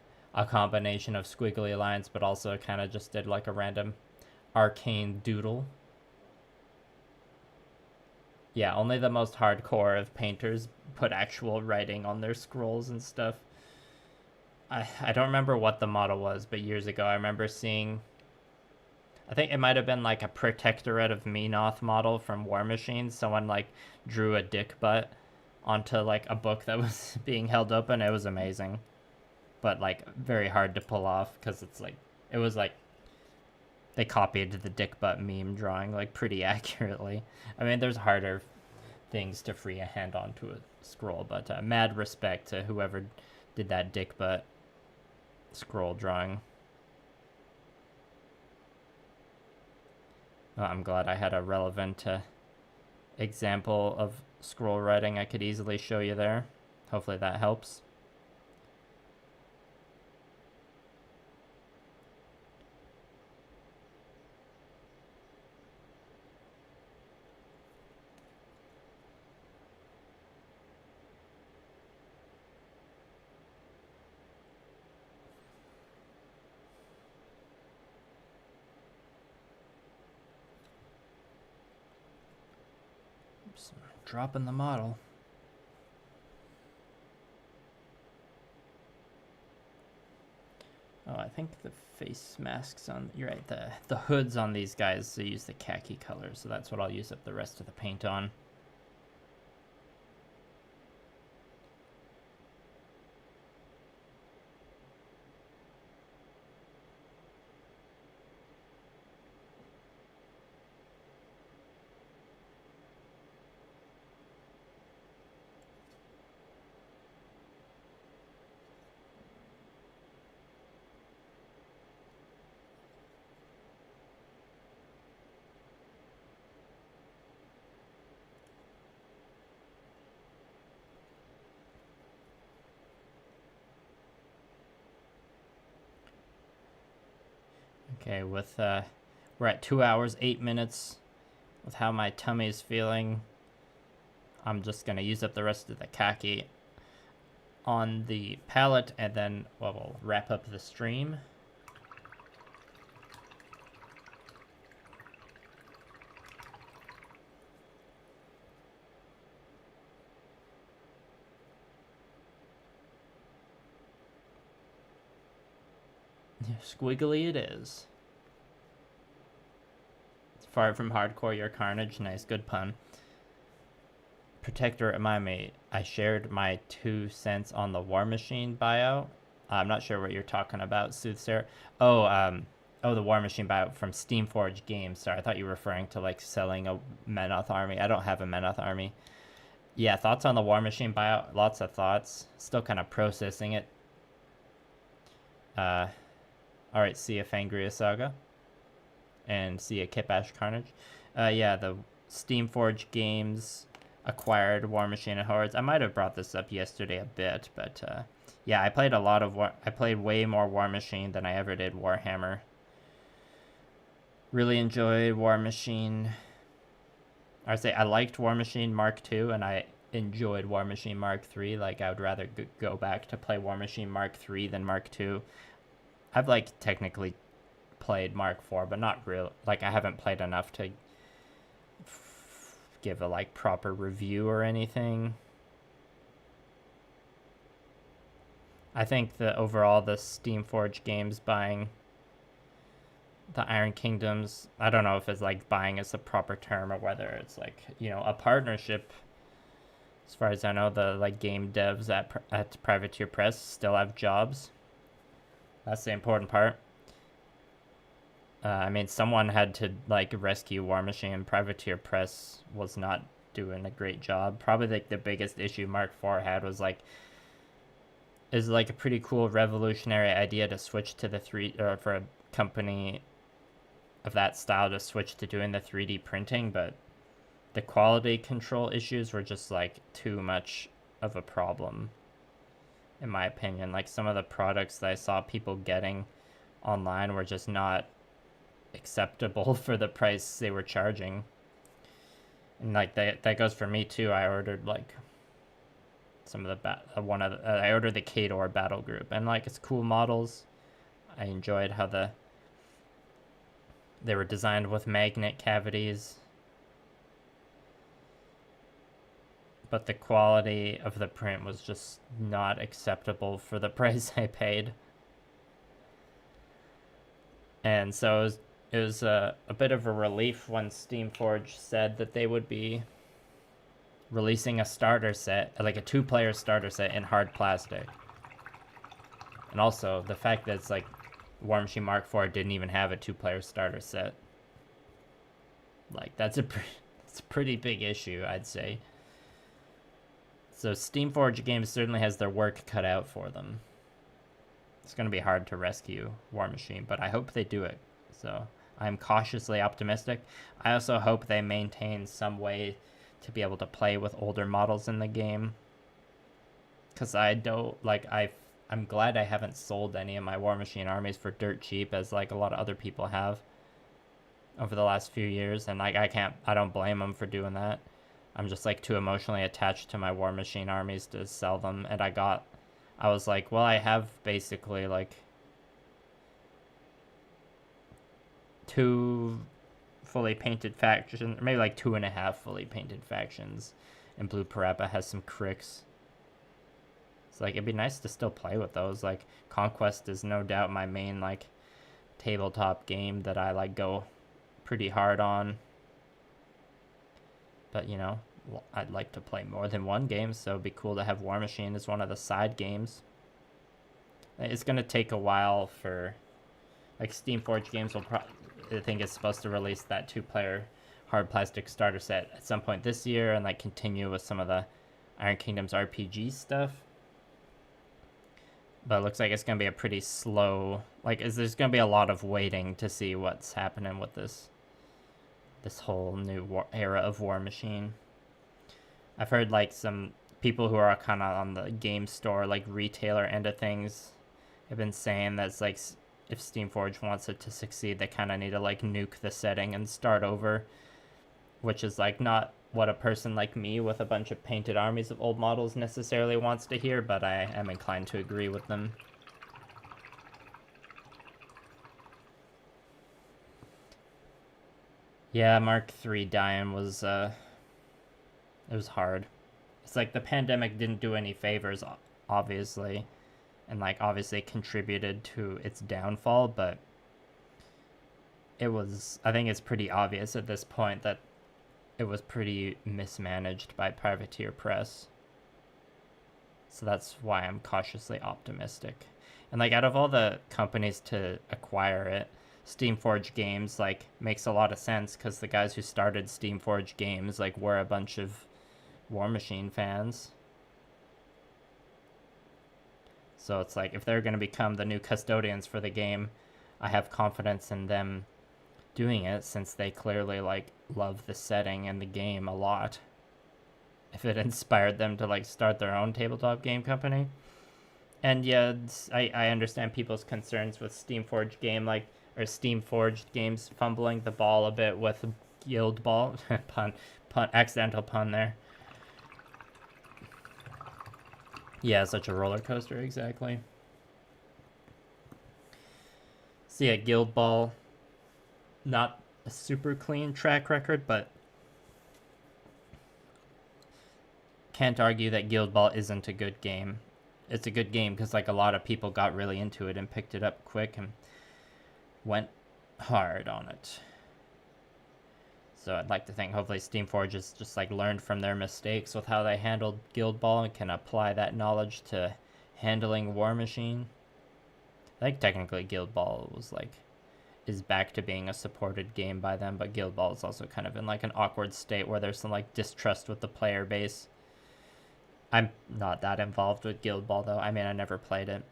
combination of squiggly lines, but also kind of just did like a random arcane doodle. Yeah, only the most hardcore of painters put actual writing on their scrolls and stuff. I don't remember what the model was, but years ago I remember seeing I think it might have been like a Protectorate of Menoth model from War Machine. Someone like drew a dick butt onto like a book that was being held open. It was amazing, but like very hard to pull off because it's like it was like they copied the dick butt meme drawing like pretty accurately. I mean, there's harder things to free a hand onto a scroll, but mad respect to whoever did that dick butt scroll drawing. Oh, I'm glad I had a relevant example of scroll writing I could easily show you there. Hopefully that helps. Oops, dropping the model. Oh, I think the face masks on, you're right, the hoods on these guys, they use the khaki color, so that's what I'll use up the rest of the paint on. Okay, with we're at 2 hours 8 minutes. With how my tummy is feeling, I'm just gonna use up the rest of the khaki on the palette, and then we'll wrap up the stream. Squiggly it is. It's far from hardcore your carnage. Nice, good pun. Protector, remind me, I shared my 2 cents on the War Machine buyout. I'm not sure what you're talking about, Soothsayer. Oh, the War Machine buyout from Steamforged Games. Sorry, I thought you were referring to like selling a Menoth army. I don't have a Menoth army. Yeah, thoughts on the War Machine buyout? Lots of thoughts. Still kind of processing it. Alright, see ya Fangria Saga. And see ya Kipash Carnage. Yeah, the Steamforged Games acquired War Machine and Hordes. I might have brought this up yesterday a bit, but yeah, I played a lot of I played way more War Machine than I ever did Warhammer. Really enjoyed War Machine. I would say I liked War Machine Mark II, and I enjoyed War Machine Mark III. Like, I would rather go back to play War Machine Mark III than Mark II. I've like technically played Mark IV, but not real. Like, I haven't played enough to give a like proper review or anything. I think that overall the Steamforged Games buying the Iron Kingdoms, I don't know if it's like buying is the proper term or whether it's like, you know, a partnership. As far as I know, the like game devs at Privateer Press still have jobs. That's the important part. I mean, someone had to like rescue War Machine. Privateer Press was not doing a great job. Probably like the biggest issue Mark IV had was like, is like a pretty cool revolutionary idea to switch to the for a company of that style to switch to doing the 3D printing, but the quality control issues were just like too much of a problem, in my opinion. Like, some of the products that I saw people getting online were just not acceptable for the price they were charging. And like that goes for me too. I ordered like some of the I ordered the Khador battle group, and like, it's cool models. I enjoyed how they were designed with magnet cavities, but the quality of the print was just not acceptable for the price I paid. And so it was a bit of a relief when Steamforge said that they would be releasing a starter set, like a 2-player starter set in hard plastic. And also the fact that it's like War Machine Mark IV didn't even have a 2-player starter set. Like that's a pretty big issue, I'd say. So Steamforge Games certainly has their work cut out for them. It's going to be hard to rescue War Machine, but I hope they do it. So I'm cautiously optimistic. I also hope they maintain some way to be able to play with older models in the game. Because I don't, like, I'm glad I haven't sold any of my War Machine armies for dirt cheap, as like a lot of other people have over the last few years. And like, I don't blame them for doing that. I'm just like too emotionally attached to my War Machine armies to sell them. And I was like, well, I have basically like 2 fully painted factions, maybe like 2.5 fully painted factions, and Blue Parappa has some cricks. It's like, it'd be nice to still play with those. Like, Conquest is no doubt my main like tabletop game that I like go pretty hard on. But you know, I'd like to play more than one game, so it'd be cool to have War Machine as one of the side games. It's gonna take a while for, like, Steamforge Games will I think it's supposed to release that 2-player hard plastic starter set at some point this year, and like continue with some of the Iron Kingdoms RPG stuff. But it looks like it's gonna be a pretty slow, like, there's gonna be a lot of waiting to see what's happening with this whole new era of War Machine. I've heard like some people who are kind of on the game store, like retailer end of things, have been saying that's like, if Steamforge wants it to succeed, they kind of need to like nuke the setting and start over, which is like not what a person like me with a bunch of painted armies of old models necessarily wants to hear, but I am inclined to agree with them. Yeah, Mark III dying was, it was hard. It's like the pandemic didn't do any favors, obviously, and like obviously contributed to its downfall, but it was, I think it's pretty obvious at this point that it was pretty mismanaged by Privateer Press. So that's why I'm cautiously optimistic. And like, out of all the companies to acquire it, Steamforge Games like makes a lot of sense, because the guys who started Steamforge Games like were a bunch of War Machine fans. So it's like, if they're going to become the new custodians for the game, I have confidence in them doing it, since they clearly like love the setting and the game a lot. If it inspired them to like start their own tabletop game company. And yeah, I understand people's concerns with Steamforge game, like, or Steamforged Games fumbling the ball a bit with Guild Ball. pun, accidental pun there. Yeah, such a roller coaster, exactly. So yeah, Guild Ball, not a super clean track record, but can't argue that Guild Ball isn't a good game. It's a good game because like a lot of people got really into it and picked it up quick and went hard on it. So I'd like to think hopefully Steamforge has just like learned from their mistakes with how they handled Guild Ball and can apply that knowledge to handling War Machine. I think technically Guild Ball was like, is back to being a supported game by them, but Guild Ball is also kind of in like an awkward state where there's some like distrust with the player base. I'm not that involved with Guild Ball though. I mean, I never played it.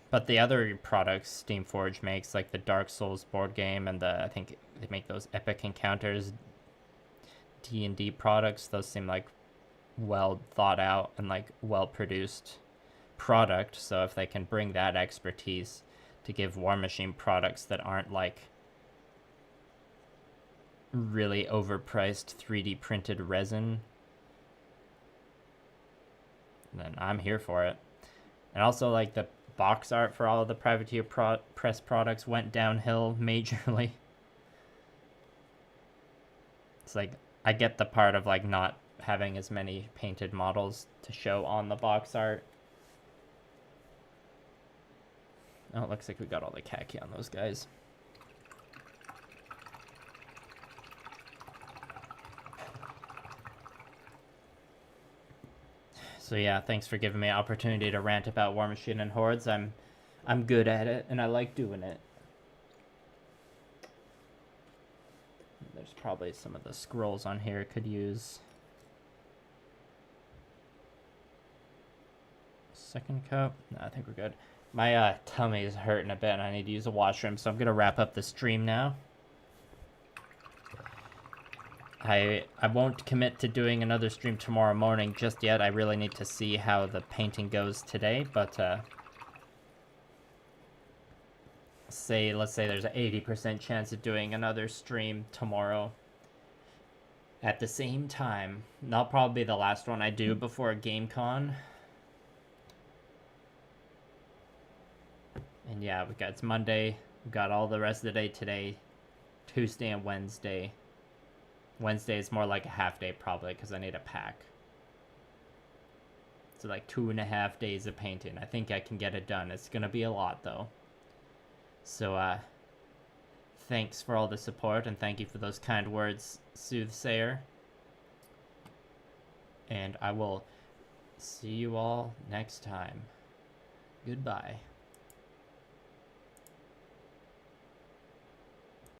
But the other products Steamforge makes, like the Dark Souls board game and I think they make those Epic Encounters D&D products. Those seem like well thought out and like well produced product. So if they can bring that expertise to give War Machine products that aren't like really overpriced 3D printed resin, then I'm here for it. And also like the box art for all of the Privateer Press products went downhill majorly. It's like, I get the part of like not having as many painted models to show on the box art. Oh, it looks like we got all the khaki on those guys. So yeah, thanks for giving me an opportunity to rant about War Machine and Hordes. I'm good at it, and I like doing it. There's probably some of the scrolls on here could use. Second cup? No, I think we're good. My tummy is hurting a bit, and I need to use a washroom, so I'm going to wrap up the stream now. I won't commit to doing another stream tomorrow morning just yet. I really need to see how the painting goes today, but let's say there's an 80% chance of doing another stream tomorrow at the same time. That'll probably be the last one I do before GameCon. And yeah, it's Monday. We've got all the rest of the day today, Tuesday and Wednesday. Wednesday is more like a half day probably because I need a pack. So like 2.5 days of painting. I think I can get it done. It's gonna be a lot though. So thanks for all the support, and thank you for those kind words, Soothsayer. And I will see you all next time. Goodbye.